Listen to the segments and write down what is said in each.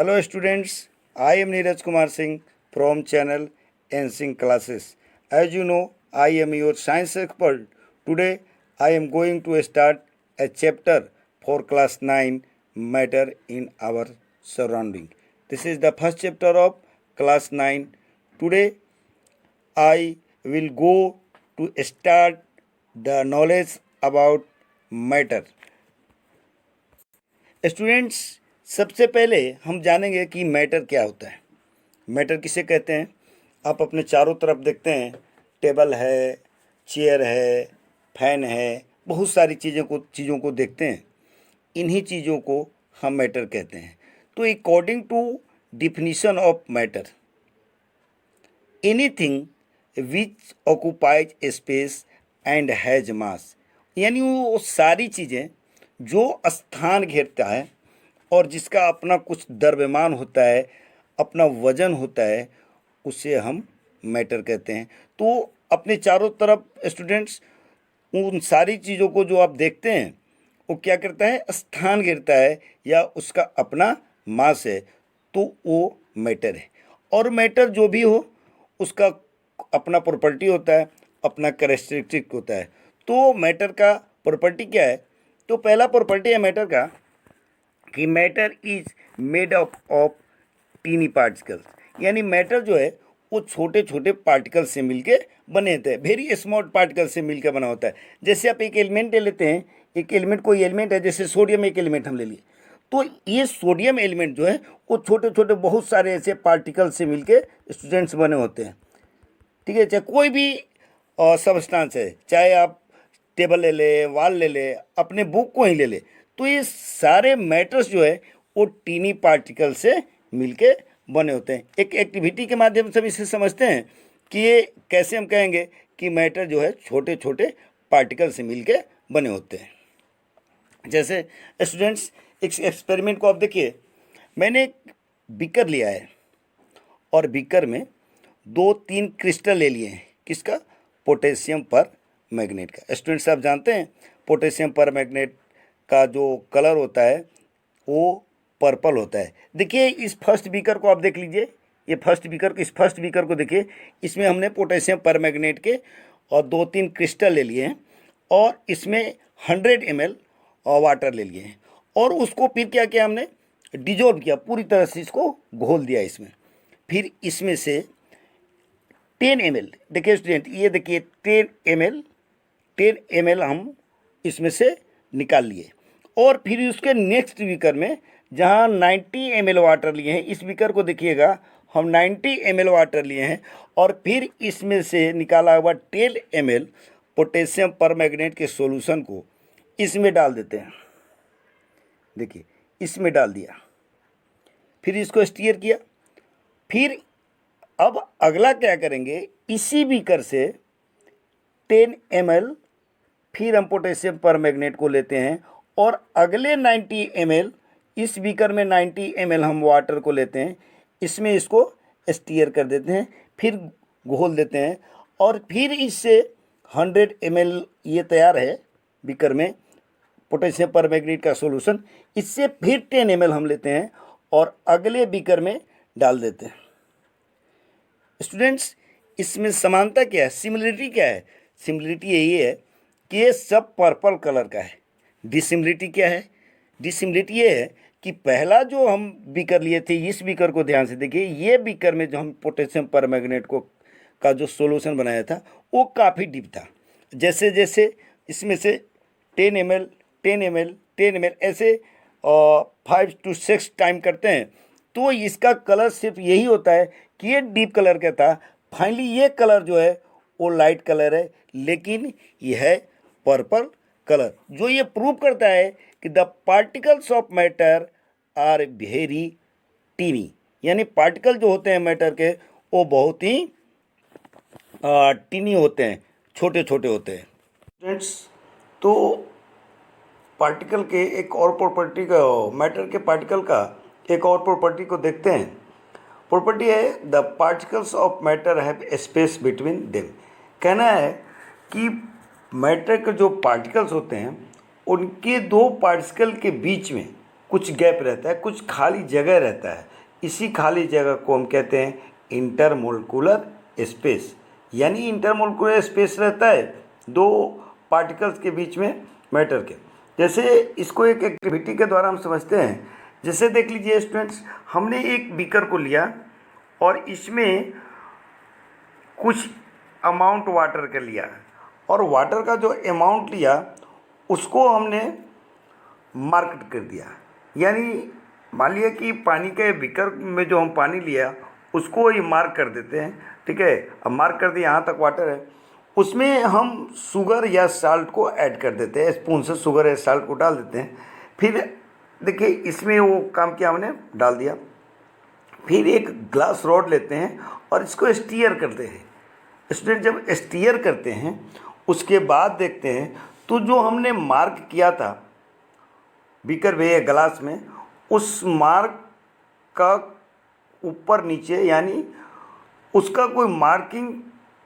Hello students, I am Neeraj Kumar Singh from channel NSync Classes. As you know, I am your science expert. Today I am going to start a chapter for class 9 matter in our surrounding. This is the first chapter of class 9. Today I will go to start the knowledge about matter. Students, सबसे पहले हम जानेंगे कि matter क्या होता है। Matter किसे कहते हैं? आप अपने चारों तरफ देखते हैं, टेबल है, चेयर है, फैन है, बहुत सारी चीज़ों को देखते हैं। इन्हीं चीज़ों को हम मैटर कहते हैं। तो according to definition of matter, anything which occupies space and has mass, यानी वो सारी चीज़ें जो स्थान घेरता है और जिसका अपना कुछ द्रव्यमान होता है, अपना वजन होता है, उसे हम मैटर कहते हैं। तो अपने चारों तरफ स्टूडेंट्स उन सारी चीज़ों को जो आप देखते हैं वो क्या करता है? स्थान घेरता है या उसका अपना मास है, तो वो मैटर है। और मैटर जो भी हो उसका अपना प्रॉपर्टी होता है, अपना कैरेक्टरिस्टिक होता है। तो मैटर का प्रॉपर्टी क्या है? तो पहला प्रॉपर्टी है मैटर का कि matter is made up of tiny particles, यानी मैटर जो है वो छोटे छोटे पार्टिकल से मिलके बने होते हैं, वेरी स्मॉल पार्टिकल से मिलकर बना होता है। जैसे आप एक एलिमेंट ले लेते हैं, एक एलिमेंट कोई एलिमेंट है, जैसे सोडियम एक एलिमेंट हम ले लिए, तो ये सोडियम एलिमेंट जो है वो छोटे छोटे बहुत सारे ऐसे पार्टिकल से मिलके स्टूडेंट्स बने होते हैं। ठीक है, चाहे कोई भी सबस्टांस है, चाहे आप टेबल ले ले, वॉल ले ले, अपने बुक को ही ले ले, तो ये सारे मैटर्स जो है वो टीनी पार्टिकल से मिलके बने होते हैं। एक एक्टिविटी के माध्यम से भी इसे समझते हैं कि ये कैसे हम कहेंगे कि मैटर जो है छोटे छोटे पार्टिकल से मिलके बने होते हैं। जैसे स्टूडेंट्स, एक एक्सपेरिमेंट को आप देखिए, मैंने एक बीकर लिया है और बीकर में 2-3 क्रिस्टल ले लिए हैं। किसका? पोटेशियम पर मैग्नेट का। स्टूडेंट्स, आप जानते हैं पोटेशियम पर मैग्नेट का जो कलर होता है वो पर्पल होता है। देखिए इस फर्स्ट बीकर को आप देख लीजिए, ये इस फर्स्ट बीकर को देखिए, इसमें हमने पोटेशियम पर मैग्नेट के और 2-3 क्रिस्टल ले लिए हैं और इसमें 100 ml वाटर ले लिए हैं और उसको फिर क्या किया हमने? डिजोल्व किया, पूरी तरह से इसको घोल दिया इसमें। फिर इसमें से 10 ml, देखिए स्टूडेंट, ये देखिए 10 ml हम इसमें से निकाल लिए और फिर उसके नेक्स्ट बीकर में जहाँ 90 ml वाटर लिए हैं, इस बीकर को देखिएगा, हम 90 ml वाटर लिए हैं और फिर इसमें से निकाला हुआ 10 ml पोटेशियम परमैंगनेट के सॉल्यूशन को इसमें डाल देते हैं। देखिए इसमें डाल दिया, फिर इसको स्टीयर किया। फिर अब अगला क्या करेंगे? इसी बीकर से 10 ml फिर हम पोटेशियम परमैंगनेट को लेते हैं और अगले 90 ml, इस बीकर में 90 ml हम वाटर को लेते हैं, इसमें इसको स्टीयर कर देते हैं, फिर घोल देते हैं और फिर इससे 100 ml ये तैयार है बीकर में पोटेशियम परमैंगनेट का सॉल्यूशन। इससे फिर 10 ml हम लेते हैं और अगले बीकर में डाल देते हैं। स्टूडेंट्स, इसमें समानता क्या है? सिमिलरिटी क्या है? सिमिलरिटी यही है कि ये सब पर्पल कलर का है। डिसिमिलरिटी क्या है? डिसिमिलरिटी ये है कि पहला जो हम बीकर लिए थे, इस बीकर को ध्यान से देखिए, ये बीकर में जो हम पोटेशियम परमैंगनेट को का जो सॉल्यूशन बनाया था वो काफ़ी डीप था। जैसे जैसे इसमें से 10 ml 10 ml 10 ml ऐसे 5 to 6 टाइम करते हैं, तो इसका कलर सिर्फ यही होता है कि ये डीप कलर का था। फाइनली ये कलर जो है वो लाइट कलर है, लेकिन यह है पर्पल कलर, जो ये प्रूव करता है कि the particles of matter are very tiny, यानी पार्टिकल जो होते हैं मैटर के वो बहुत ही टीनी होते हैं, छोटे छोटे होते हैं। फ्रेंड्स, तो पार्टिकल के एक और प्रॉपर्टी का, मैटर के पार्टिकल का एक और प्रॉपर्टी को देखते हैं। प्रॉपर्टी है the particles of matter have space between them. कहना है कि मैटर के जो पार्टिकल्स होते हैं उनके दो पार्टिकल के बीच में कुछ गैप रहता है, कुछ खाली जगह रहता है। इसी खाली जगह को हम कहते हैं इंटरमोलिकुलर स्पेस। यानी इंटरमोलिकुलर स्पेस रहता है दो पार्टिकल्स के बीच में मैटर के। जैसे इसको एक एक्टिविटी के द्वारा हम समझते हैं। जैसे देख लीजिए स्टूडेंट्स, हमने एक बीकर को लिया और इसमें कुछ अमाउंट वाटर का लिया, और वाटर का जो अमाउंट लिया उसको हमने मार्क कर दिया। यानी मान लिया कि पानी के बीकर में जो हम पानी लिया उसको ये मार्क कर देते हैं, ठीक है। अब मार्क कर दिया, यहाँ तक वाटर है, उसमें हम शुगर या साल्ट को ऐड कर देते हैं, स्पून से शुगर या साल्ट को डाल देते हैं। फिर देखिए इसमें वो काम किया, हमने डाल दिया। फिर एक ग्लास रॉड लेते हैं और इसको स्टीयर करते हैं। स्टूडेंट जब स्टीयर करते हैं उसके बाद देखते हैं तो जो हमने मार्क किया था बीकर में या ग्लास में, उस मार्क का ऊपर नीचे यानी उसका कोई मार्किंग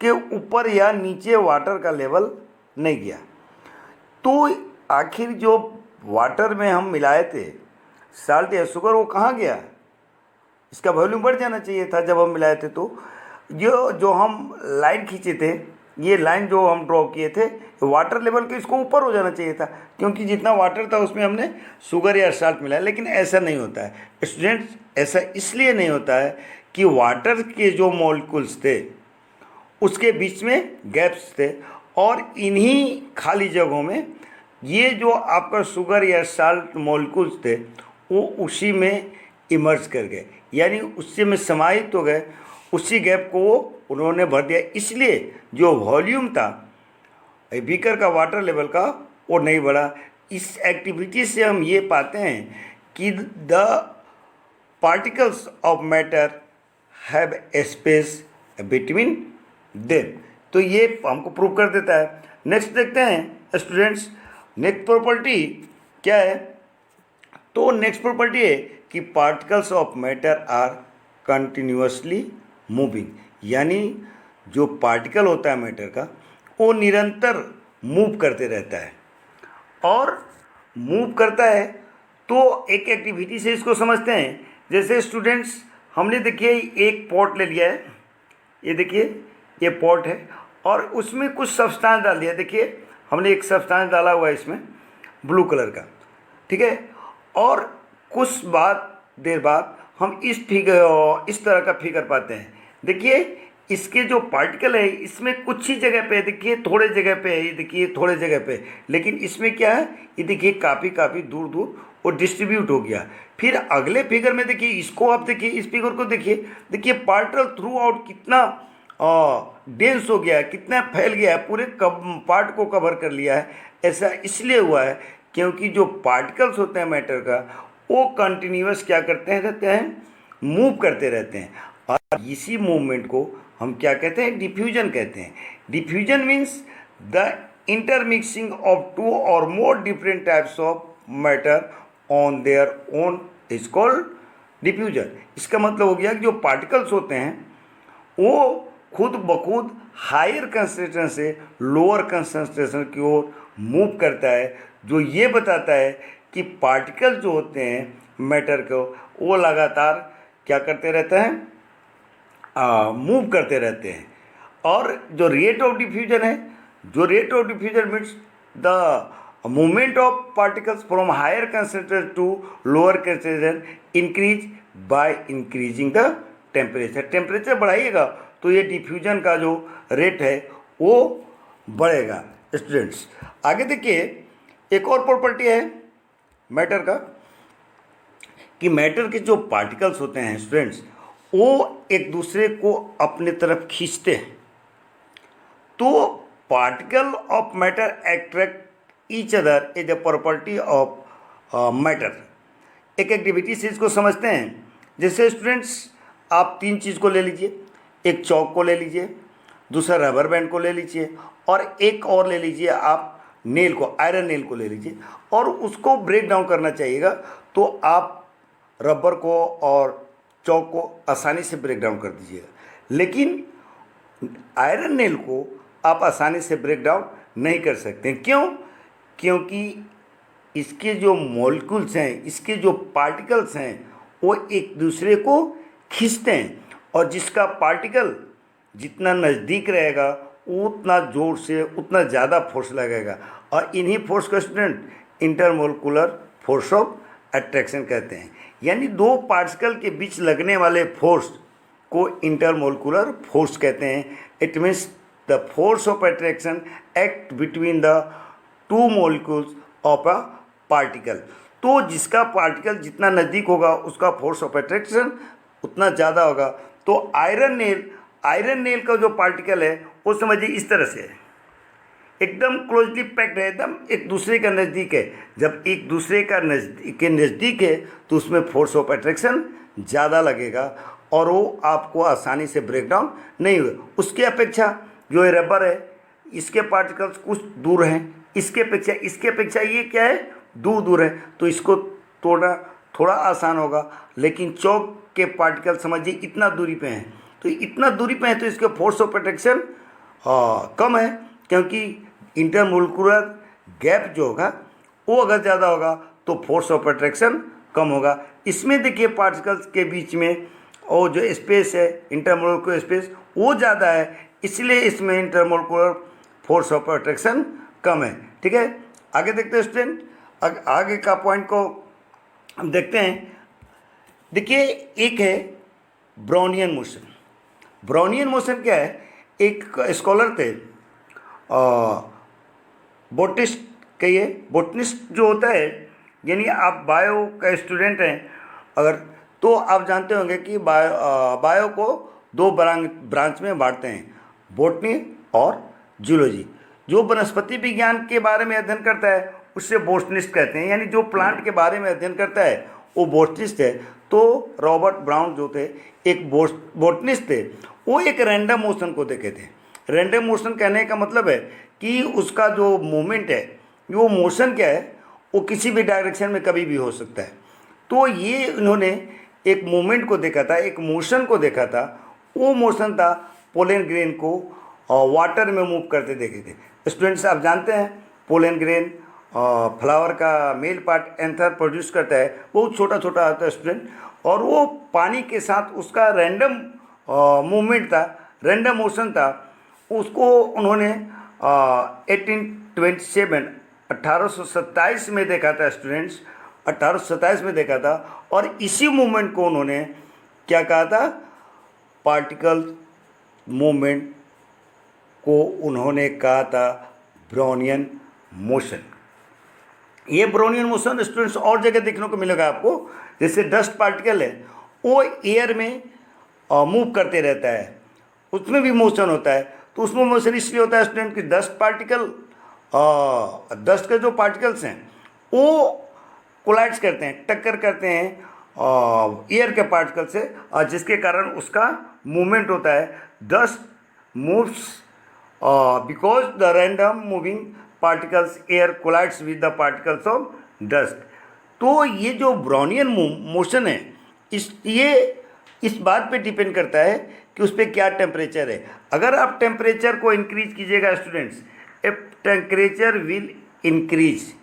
के ऊपर या नीचे वाटर का लेवल नहीं गया। तो आखिर जो वाटर में हम मिलाए थे साल्ट या शुगर, वो कहाँ गया? इसका वॉल्यूम बढ़ जाना चाहिए था जब हम मिलाए थे। तो जो हम लाइन खींचे थे, ये लाइन जो हम ड्रॉ किए थे, वाटर लेवल के इसको ऊपर हो जाना चाहिए था, क्योंकि जितना वाटर था उसमें हमने शुगर या साल्ट मिलाया। लेकिन ऐसा नहीं होता है स्टूडेंट्स, ऐसा इसलिए नहीं होता है कि वाटर के जो मॉलिक्यूल्स थे उसके बीच में गैप्स थे, और इन्हीं खाली जगहों में ये जो आपका शुगर या साल्ट मॉलिक्यूल्स थे वो उसी में इमर्ज कर गए, यानी उससे में समाहित हो गए। उसी गैप को उन्होंने भर दिया, इसलिए जो वॉल्यूम था बीकर का वाटर लेवल का वो नहीं बढ़ा। इस एक्टिविटी से हम ये पाते हैं कि the particles of matter have a space between them. तो ये हमको प्रूव कर देता है। नेक्स्ट देखते हैं स्टूडेंट्स, नेक्स्ट प्रॉपर्टी क्या है? तो नेक्स्ट प्रॉपर्टी है कि particles of matter are continuously moving. यानी जो पार्टिकल होता है मैटर का वो निरंतर मूव करते रहता है, और मूव करता है तो एक एक्टिविटी से इसको समझते हैं। जैसे स्टूडेंट्स हमने देखिए एक पॉट ले लिया है, ये देखिए ये पॉट है, और उसमें कुछ सब्सटेंस डाल दिया। देखिए हमने एक सब्सटेंस डाला हुआ है इसमें ब्लू कलर का, ठीक है। और कुछ देर बाद हम इस तरह का फिगर पाते हैं। देखिए इसके जो पार्टिकल है इसमें कुछ ही जगह पे, देखिए थोड़े जगह पे है, ये देखिए थोड़े जगह पे, लेकिन इसमें क्या है, ये देखिए काफ़ी दूर वो डिस्ट्रीब्यूट हो गया। फिर अगले फिगर में देखिए, इसको आप देखिए, इस फिगर को देखिए पार्टिकल थ्रू आउट कितना डेंस हो गया है, कितना फैल गया है, पूरे पार्ट को कवर कर लिया है। ऐसा इसलिए हुआ है क्योंकि जो पार्टिकल्स होते हैं मैटर का वो कंटिन्यूअस क्या करते रहते हैं, मूव करते रहते हैं। और इसी मूवमेंट को हम क्या कहते हैं, डिफ्यूजन कहते हैं। Diffusion means the intermixing of two or more different types of matter on their own is called diffusion. इसका मतलब हो गया कि जो पार्टिकल्स होते हैं वो खुद ब खुद हायर कंसंट्रेशन से लोअर कंसंट्रेशन की ओर मूव करता है, जो ये बताता है कि पार्टिकल जो होते हैं मैटर को वो लगातार क्या करते रहते हैं, मूव करते रहते हैं। और जो रेट ऑफ डिफ्यूजन है, जो rate of diffusion means the movement of particles from higher concentration to lower concentration increase by increasing the temperature. Temperature बढ़ाइएगा तो ये डिफ्यूजन का जो रेट है वो बढ़ेगा। स्टूडेंट्स आगे देखिए, एक और प्रॉपर्टी है मैटर का कि मैटर के जो पार्टिकल्स होते हैं स्टूडेंट्स वो एक दूसरे को अपने तरफ खींचते हैं। तो particle of matter attract each other is a property of matter. एक एक्टिविटी से इसको समझते हैं। जैसे स्टूडेंट्स आप तीन चीज़ को ले लीजिए, एक चौक को ले लीजिए, दूसरा रबर बैंड को ले लीजिए, और एक और ले लीजिए आप नेल को, आयरन नेल को ले लीजिए, और उसको ब्रेक डाउन करना चाहिएगा। तो आप रबर को और चौक को आसानी से ब्रेक डाउन कर दीजिएगा, लेकिन आयरन नेल को आप आसानी से ब्रेक डाउन नहीं कर सकते। क्यों? क्योंकि इसके जो मॉलिक्यूल्स हैं, इसके जो पार्टिकल्स हैं, वो एक दूसरे को खींचते हैं, और जिसका पार्टिकल जितना नज़दीक रहेगा उतना ज़ोर से, उतना ज़्यादा फोर्स लगेगा, और इन्हीं फोर्स को student intermolecular force of attraction कहते हैं। यानी दो पार्टिकल के बीच लगने वाले फोर्स को इंटरमोलिकुलर फोर्स कहते हैं। It means the force of attraction act between the two molecules of a particle. तो जिसका पार्टिकल जितना नज़दीक होगा उसका फोर्स ऑफ अट्रैक्शन उतना ज़्यादा होगा। तो आयरन नेल का जो पार्टिकल है वो समझिए इस तरह से है, एकदम क्लोजली पैक्ड है, एकदम एक दूसरे का नज़दीक है। जब एक दूसरे का नज़दीक है तो उसमें फोर्स ऑफ अट्रैक्शन ज़्यादा लगेगा और वो आपको आसानी से ब्रेक डाउन नहीं हुए। उसके अपेक्षा जो ये रबर है, इसके पार्टिकल्स कुछ दूर हैं, इसके अपेक्षा ये क्या है, दूर दूर है, तो इसको तोड़ना थोड़ा आसान होगा। लेकिन चौक के पार्टिकल समझिए इतना दूरी पे हैं, तो इतना दूरी पे है तो इसके फोर्स ऑफ अट्रैक्शन कम है, क्योंकि इंटरमोलिकुलर गैप जो होगा वो अगर ज़्यादा होगा तो फोर्स ऑफ अट्रैक्शन कम होगा। इसमें देखिए पार्टिकल्स के बीच में और जो स्पेस है, इंटरमोलिकुलर स्पेस, वो ज़्यादा है, इसलिए इसमें इंटरमोलिकुलर फोर्स ऑफ अट्रैक्शन कम है। ठीक है, आगे देखते हैं स्टूडेंट, आगे का पॉइंट को हम देखते हैं। देखिए एक है ब्राउनियन मोशन। ब्राउनियन मोशन क्या है, एक स्कॉलर थे बोटिस्ट कहिए, बोटनिस्ट जो होता है, यानी आप बायो का स्टूडेंट हैं अगर, तो आप जानते होंगे कि बायो को दो ब्रांच में बांटते हैं, बोटनी और जूलॉजी। जो वनस्पति विज्ञान के बारे में अध्ययन करता है उससे बोटनिस्ट कहते हैं, यानी जो प्लांट के बारे में अध्ययन करता है वो बोटनिस्ट है। तो रॉबर्ट ब्राउन जो थे एक बोटनिस्ट थे, वो एक रैंडम मोशन को देखे थे। रैंडम मोशन कहने का मतलब है कि उसका जो मूवमेंट है, वो मोशन क्या है, वो किसी भी डायरेक्शन में कभी भी हो सकता है। तो ये इन्होंने एक मूवमेंट को देखा था, एक मोशन को देखा था। वो मोशन था पोलन ग्रेन को वाटर में मूव करते देखे थे। स्टूडेंट्स आप जानते हैं पोलन ग्रेन फ्लावर का मेल पार्ट एंथर प्रोड्यूस करता है, बहुत छोटा छोटा होता है स्टूडेंट, और वो पानी के साथ उसका रैंडम मूवमेंट था, रैंडम मोशन था। उसको उन्होंने 1827 में देखा था स्टूडेंट्स, 1827 में देखा था, और इसी मूवमेंट को उन्होंने क्या कहा था, पार्टिकल मूवमेंट को उन्होंने कहा था ब्राउनियन मोशन। ये ब्राउनियन मोशन स्टूडेंट्स और जगह देखने को मिलेगा आपको, जैसे डस्ट पार्टिकल है वो एयर में मूव करते रहता है, उसमें भी मोशन होता है। तो उसमें मोशन इसलिए होता है स्टूडेंट कि डस्ट के जो पार्टिकल्स हैं वो कोलाइड्स करते हैं, टक्कर करते हैं एयर के पार्टिकल से, जिसके कारण उसका मूवमेंट होता है। Dust moves because the random moving particles air collides with the particles of dust. तो ये जो ब्राउनियन मोशन है, ये इस बात पे डिपेंड करता है कि उस पर क्या टेम्परेचर है। अगर आप टेम्परेचर को इंक्रीज कीजिएगा students, if temperature will increase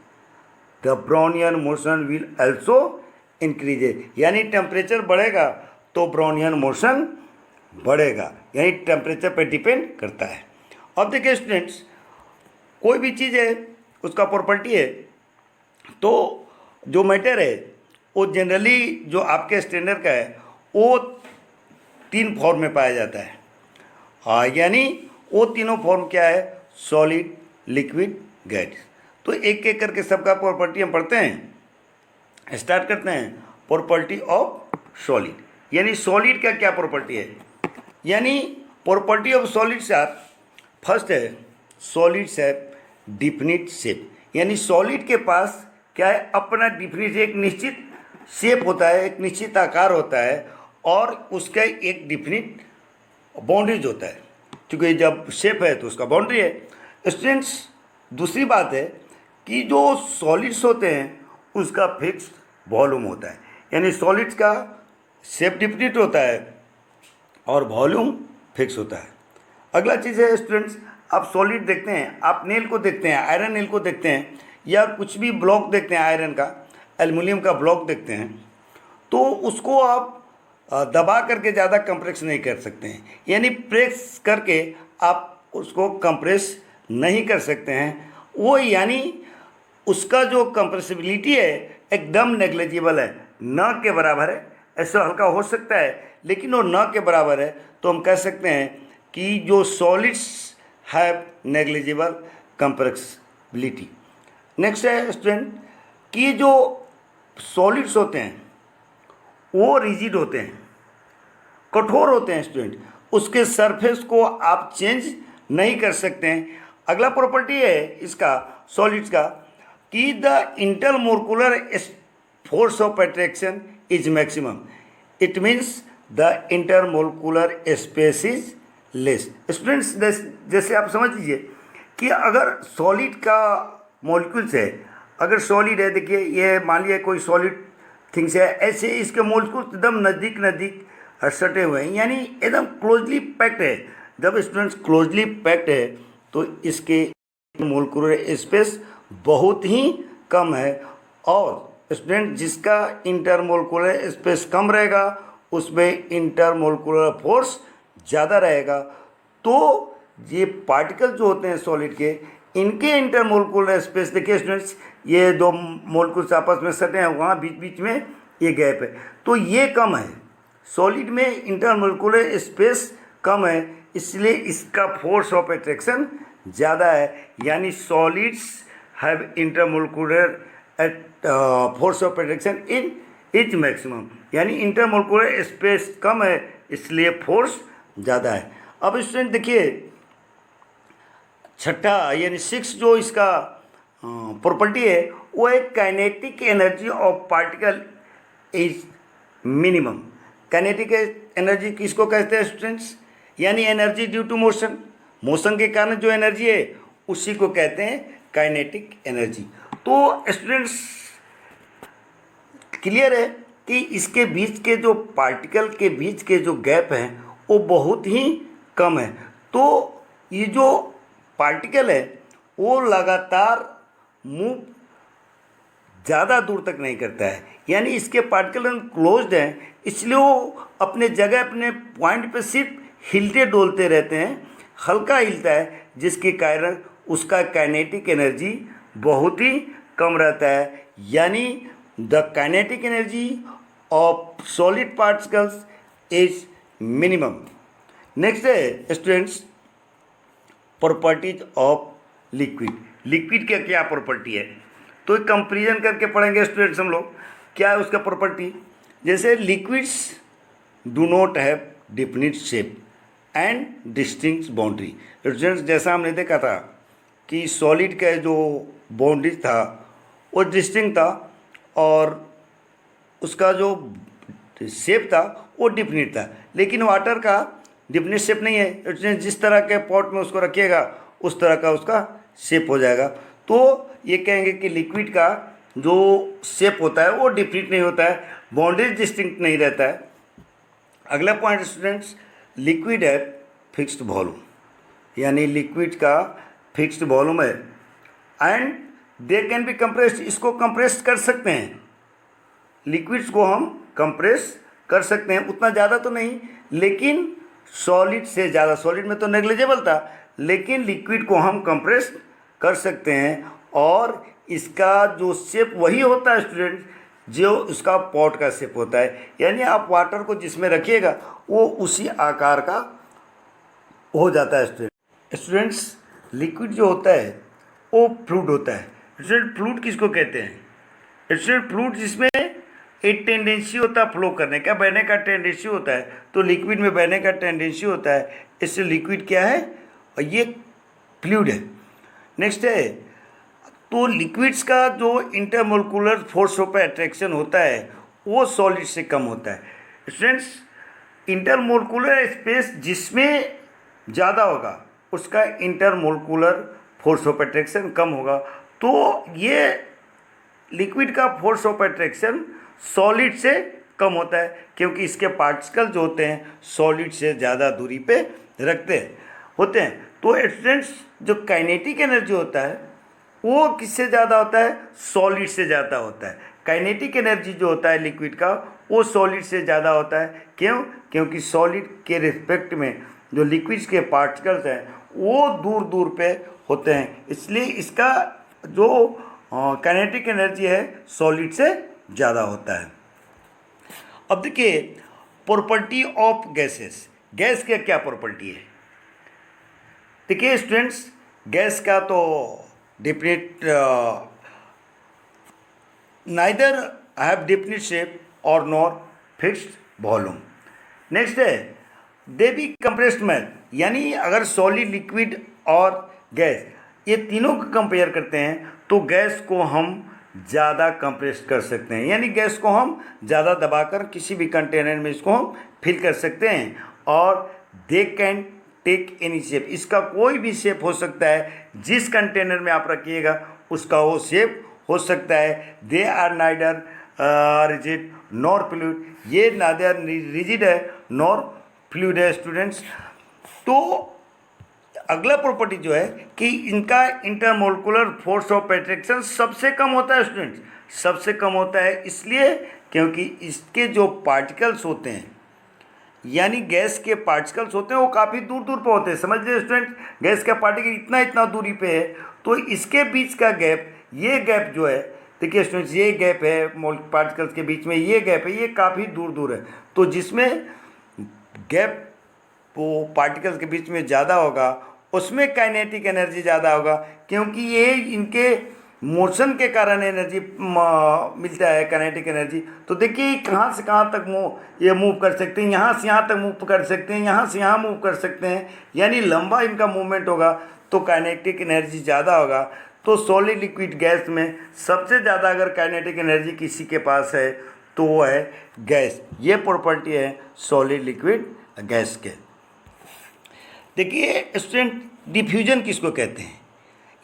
the Brownian motion will also increase, यानी टेम्परेचर बढ़ेगा तो ब्राउनियन मोशन बढ़ेगा, यानी टेम्परेचर पे डिपेंड करता है। अब देखिए स्टूडेंट्स, कोई भी चीज़ है उसका प्रॉपर्टी है, तो जो मैटर है वो जनरली जो आपके स्टैंडर्ड का है वो 3 फॉर्म में पाया जाता है। यानी वो तीनों फॉर्म क्या है, सॉलिड, लिक्विड, गैस। तो एक एक करके सबका प्रॉपर्टी हम पढ़ते हैं। स्टार्ट करते हैं प्रॉपर्टी ऑफ सॉलिड, यानी सॉलिड का क्या प्रॉपर्टी है। यानी property of solids are, first है सॉलिड शेप, डिफिनिट शेप। यानी सॉलिड के पास क्या है, अपना डिफिनिट एक निश्चित शेप होता है, एक निश्चित आकार होता है, और उसका एक डिफिनिट बाउंड्रीज होता है, क्योंकि जब शेप है तो उसका बाउंड्री है। स्टूडेंट्स दूसरी बात है कि जो सॉलिड्स होते हैं उसका फिक्स वॉल्यूम होता है, यानी सॉलिड्स का शेप डिफिनिट होता है और वॉल्यूम फिक्स होता है। अगला चीज़ है स्टूडेंट्स, आप सॉलिड देखते हैं, आप नेल को देखते हैं, आयरन नेल को देखते हैं, या कुछ भी ब्लॉक देखते हैं आयरन का, एल्युमिनियम का ब्लॉक देखते हैं, तो उसको आप दबा करके ज़्यादा कंप्रेस नहीं कर सकते हैं, यानी प्रेस करके आप उसको कंप्रेस नहीं कर सकते हैं। वो यानी उसका जो कंप्रेसिबिलिटी है एकदम नेग्लिजिबल है, न के बराबर है। ऐसा हल्का हो सकता है लेकिन वो न के बराबर है, तो हम कह सकते हैं कि जो solids have negligible compressibility. Next है स्टूडेंट कि जो सॉलिड्स होते हैं वो रिजिड होते हैं, कठोर होते हैं स्टूडेंट, उसके सरफेस को आप चेंज नहीं कर सकते हैं। अगला प्रॉपर्टी है इसका सॉलिड्स का कि the intermolecular force of attraction is maximum, it means the intermolecular space is less. Students जैसे आप समझ लीजिए कि अगर सॉलिड का मॉलिक्यूल्स है, अगर सॉलिड है, देखिए ये मान लिया कोई सॉलिड थिंग्स है, ऐसे इसके मॉलिक्यूल्स एकदम नज़दीक नज़दीक सटे हुए हैं, यानी एकदम क्लोजली पैक्ड है। जब स्टूडेंट्स क्लोजली पैक्ड है तो इसके मोलिकुलर स्पेस बहुत ही कम है, और स्टूडेंट जिसका इंटरमोलिकुलर स्पेस कम रहेगा उसमें इंटरमोलिकुलर फोर्स ज़्यादा रहेगा। तो ये पार्टिकल जो होते हैं सॉलिड के, इनके इंटरमोलिकुलर स्पेस देखिए स्टूडेंट्स, ये दो मोलिक्यूल्स आपस में सटे हैं, वहाँ बीच बीच में ये गैप है, तो ये कम है। सॉलिड में इंटरमोलिकुलर स्पेस कम है, इसलिए इसका फोर्स ऑफ अट्रैक्शन ज़्यादा है, यानी solids have intermolecular force of attraction in is maximum, यानी इंटरमोलिकुलर स्पेस कम है इसलिए फोर्स ज़्यादा है। अब स्टूडेंट देखिए छठा यानी 6 जो इसका प्रॉपर्टी है वो है kinetic energy of particle is minimum. Kinetic energy किसको कहते हैं स्टूडेंट्स, यानी energy due to motion, motion के कारण जो एनर्जी है उसी को कहते हैं काइनेटिक एनर्जी। तो स्टूडेंट्स क्लियर है कि इसके बीच के जो पार्टिकल के बीच के जो गैप हैं वो बहुत ही कम है। तो ये जो पार्टिकल है वो लगातार मूव ज़्यादा दूर तक नहीं करता है, यानी इसके पार्टिकल क्लोज्ड हैं, इसलिए वो अपने जगह अपने पॉइंट पे सिर्फ हिलते डोलते रहते हैं, हल्का हिलता है, जिसके कारण उसका काइनेटिक एनर्जी बहुत ही कम रहता है, यानी the kinetic energy of solid particles is minimum. Next है students properties of liquid. Liquid का क्या प्रॉपर्टी है, तो एक कंपेरिजन करके पढ़ेंगे स्टूडेंट्स हम लोग, क्या है उसका प्रॉपर्टी। जैसे liquids do not have definite shape and distinct boundary. Students जैसा हमने देखा था कि सॉलिड का जो बाउंड्री था वो डिस्टिंक्ट था और उसका जो शेप था वो डिफिनिट था, लेकिन वाटर का डिफिनिट शेप नहीं है। स्टूडेंट्स जिस तरह के पॉट में उसको रखिएगा उस तरह का उसका शेप हो जाएगा। तो ये कहेंगे कि लिक्विड का जो शेप होता है वो डिफिनिट नहीं होता है, बाउंड्रीज डिस्टिंक्ट नहीं रहता है। अगला पॉइंट स्टूडेंट्स लिक्विड है फिक्स्ड वॉल्यूम, यानी लिक्विड का फिक्स्ड वॉल्यूम है and they can be compressed, इसको कंप्रेस कर सकते हैं, लिक्विड्स को हम कंप्रेस कर सकते हैं, उतना ज़्यादा तो नहीं लेकिन सॉलिड से ज़्यादा। सॉलिड में तो नेग्लिजिबल था लेकिन लिक्विड को हम कंप्रेस कर सकते हैं और इसका जो शेप वही होता है स्टूडेंट जो उसका पॉट का शेप होता है, यानी आप वाटर को जिसमें रखिएगा वो उसी आकार का हो जाता है स्टूडेंट्स। लिक्विड जो होता है वो फ्लूइड होता है। स्टूडेंट फ्लूइड किसको कहते हैं स्टूडेंट, फ्लूइड जिसमें एक टेंडेंसी होता है फ्लो करने का, बहने का टेंडेंसी होता है, तो लिक्विड में बहने का टेंडेंसी होता है, इससे लिक्विड क्या है और ये फ्लूइड है। नेक्स्ट है तो लिक्विड्स का जो इंटरमोलिकुलर फोर्स ऑफ अट्रैक्शन होता है वो सॉलिड से कम होता है। स्टूडेंट्स इंटरमोलिकुलर स्पेस जिसमें ज़्यादा होगा उसका इंटरमोलिकुलर फोर्स ऑफ अट्रैक्शन कम होगा, तो ये लिक्विड का फोर्स ऑफ अट्रैक्शन सॉलिड से कम होता है क्योंकि इसके पार्टिकल जो होते हैं सॉलिड से ज़्यादा दूरी पे होते हैं। तो स्टूडेंट्स जो काइनेटिक एनर्जी होता है वो किससे ज़्यादा होता है? सॉलिड से ज़्यादा होता है। काइनेटिक एनर्जी जो होता है लिक्विड का वो सॉलिड से ज़्यादा होता है। क्यों? क्योंकि सॉलिड के रिस्पेक्ट में जो लिक्विड्स के पार्टिकल्स हैं वो दूर दूर पे होते हैं, इसलिए इसका जो काइनेटिक एनर्जी है सॉलिड से ज़्यादा होता है। अब देखिए प्रॉपर्टी ऑफ गैसेस, गैस की क्या प्रॉपर्टी है? देखिए स्टूडेंट्स, गैस का तो definite neither have definite shape और नॉर फिक्स्ड वॉल्यूम। नेक्स्ट है दे बी कंप्रेस्ड मैथ, यानी अगर सॉलिड, लिक्विड और गैस ये तीनों को कंपेयर करते हैं तो गैस को हम ज़्यादा कंप्रेस कर सकते हैं, यानी गैस को हम ज़्यादा दबाकर किसी भी कंटेनर में इसको हम फिल कर सकते हैं। और they can take any shape, इसका कोई भी शेप हो सकता है, जिस कंटेनर में आप रखिएगा उसका वो शेप हो सकता है। They are neither rigid nor fluid, ये नाइदर रिजिड है नॉर फ्लूइड है स्टूडेंट्स। तो अगला प्रॉपर्टी जो है कि इनका इंटरमोलिकुलर फोर्स ऑफ अट्रैक्शन सबसे कम होता है स्टूडेंट्स, सबसे कम होता है इसलिए क्योंकि इसके जो पार्टिकल्स होते हैं, यानी गैस के पार्टिकल्स होते हैं वो काफ़ी दूर दूर पे होते हैं। समझ लीजिए स्टूडेंट, गैस का पार्टिकल इतना इतना दूरी पे है तो इसके बीच का गैप, ये गैप जो है, देखिए स्टूडेंट्स ये गैप है पार्टिकल्स के बीच में, ये गैप है, ये काफ़ी दूर दूर है। तो जिसमें गैप वो पार्टिकल्स के बीच में ज़्यादा होगा उसमें काइनेटिक एनर्जी ज़्यादा होगा, क्योंकि ये इनके मोशन के कारण एनर्जी मिलता है, काइनेटिक एनर्जी। तो देखिए कहाँ से कहाँ तक ये मूव कर सकते हैं, यहाँ से यहाँ तक मूव कर सकते हैं, यहाँ से यहाँ मूव कर सकते हैं, यानी लंबा इनका मूवमेंट होगा तो काइनेटिक एनर्जी ज़्यादा होगा। तो सॉलिड, लिक्विड, गैस में सबसे ज़्यादा अगर काइनेटिक एनर्जी किसी के पास है तो वो है गैस। ये प्रॉपर्टी है सॉलिड, लिक्विड, गैस के। देखिए स्टूडेंट, डिफ्यूजन किसको कहते हैं?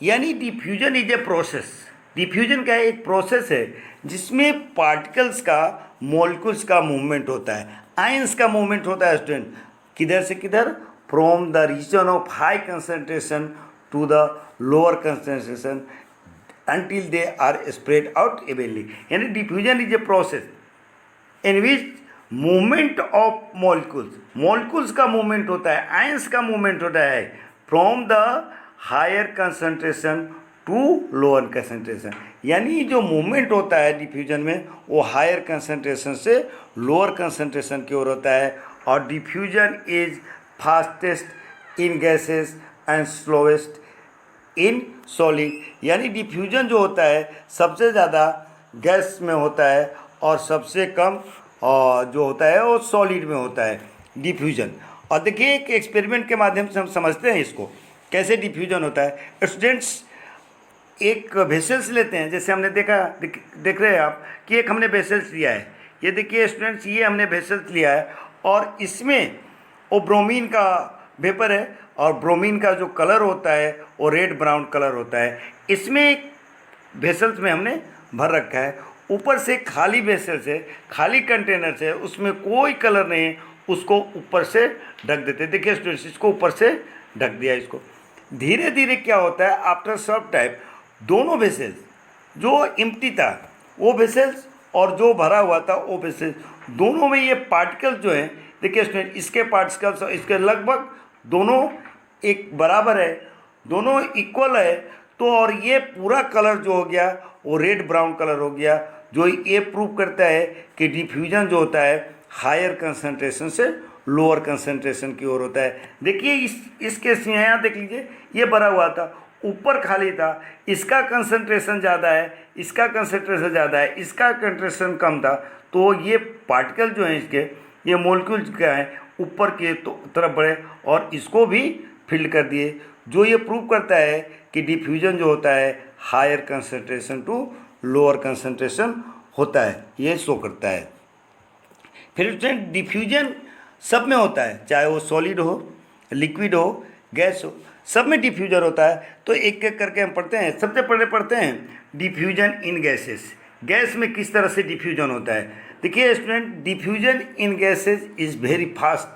यानी diffusion is a process. Diffusion क्या है? एक प्रोसेस है जिसमें पार्टिकल्स का, मॉलिक्यूल्स का मूवमेंट होता है, आयंस का मूवमेंट होता है स्टूडेंट। किधर से किधर? From the region of high concentration to the lower concentration until they are spread out evenly। यानी diffusion is a process in which movement of molecules का मूवमेंट होता है, आयंस का मूवमेंट होता है from the higher concentration to lower concentration. यानी जो movement होता है डिफ्यूजन में वो हायर कंसंट्रेशन से लोअर कंसंट्रेशन की ओर होता है। और diffusion is fastest in gases and slowest in solid. यानी डिफ्यूजन जो होता है सबसे ज़्यादा गैस में होता है और सबसे कम जो होता है वो सॉलिड में होता है डिफ्यूजन। और देखिए एक एक्सपेरिमेंट के माध्यम से हम समझते हैं इसको कैसे डिफ्यूजन होता है। स्टूडेंट्स, एक वेसल्स लेते हैं, जैसे हमने देखा, देख रहे हैं आप कि एक हमने वेसल्स लिया है। ये देखिए स्टूडेंट्स, ये हमने वेसल्स लिया है और इसमें वो ब्रोमीन का वेपर है और ब्रोमीन का जो कलर होता है वो रेड ब्राउन कलर होता है। इसमें एक वेसल्स में हमने भर रखा है, ऊपर से खाली वेसल्स है, खाली कंटेनर से, उसमें कोई कलर नहीं है, उसको ऊपर से ढक देते हैं। देखिए स्टूडेंट्स, इसको ऊपर से ढक दिया इसको। धीरे धीरे क्या होता है, आफ्टर सम टाइम दोनों वेसल्स, जो एम्प्टी था वो वेसल्स और जो भरा हुआ था वो वेसल्स, दोनों में ये पार्टिकल्स जो हैं, देखिए स्टूडेंट, इसके पार्टिकल्स और इसके लगभग दोनों एक बराबर है, दोनों इक्वल है। तो और ये पूरा कलर जो हो गया वो रेड ब्राउन कलर हो गया, जो ये प्रूव करता है कि डिफ्यूजन जो होता है हायर कंसंट्रेशन से लोअर कंसंट्रेशन की ओर होता है। देखिए इस केस में यहाँ देख लीजिए, ये भरा हुआ था, ऊपर खाली था, इसका कंसंट्रेशन ज़्यादा है, इसका कंसंट्रेशन ज़्यादा है, इसका कंसंट्रेशन कम था। तो ये पार्टिकल जो हैं इसके, ये मॉलिक्यूल्स क्या हैं, ऊपर के तरफ बढ़े और इसको भी फिल कर दिए, जो ये प्रूव करता है कि डिफ्यूजन जो होता है higher concentration to lower concentration होता है, ये शो करता है। फिर स्टूडेंट, डिफ्यूजन सब में होता है, चाहे वो सॉलिड हो, लिक्विड हो, गैस हो, सब में डिफ्यूजन होता है। तो एक एक करके हम पढ़ते हैं। सबसे पहले पढ़ते हैं डिफ्यूजन इन गैसेस। गैस में किस तरह से डिफ्यूजन होता है। देखिए student, diffusion in gases is very fast.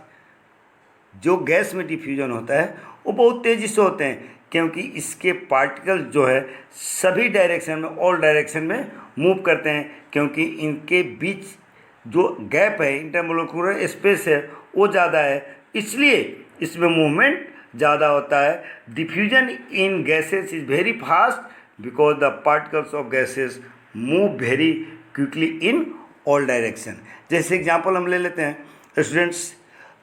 जो गैस में डिफ्यूजन होता है वो बहुत तेज़ी से होते हैं। क्योंकि इसके पार्टिकल जो है सभी डायरेक्शन में, ऑल डायरेक्शन में मूव करते हैं, क्योंकि इनके बीच जो गैप है, इंटरमोलिकुलर स्पेस है, वो ज़्यादा है, इसलिए इसमें मूवमेंट ज़्यादा होता है। Diffusion in gases is very fast because the particles of gases move very quickly in all direction. जैसे एग्जांपल हम ले लेते हैं स्टूडेंट्स,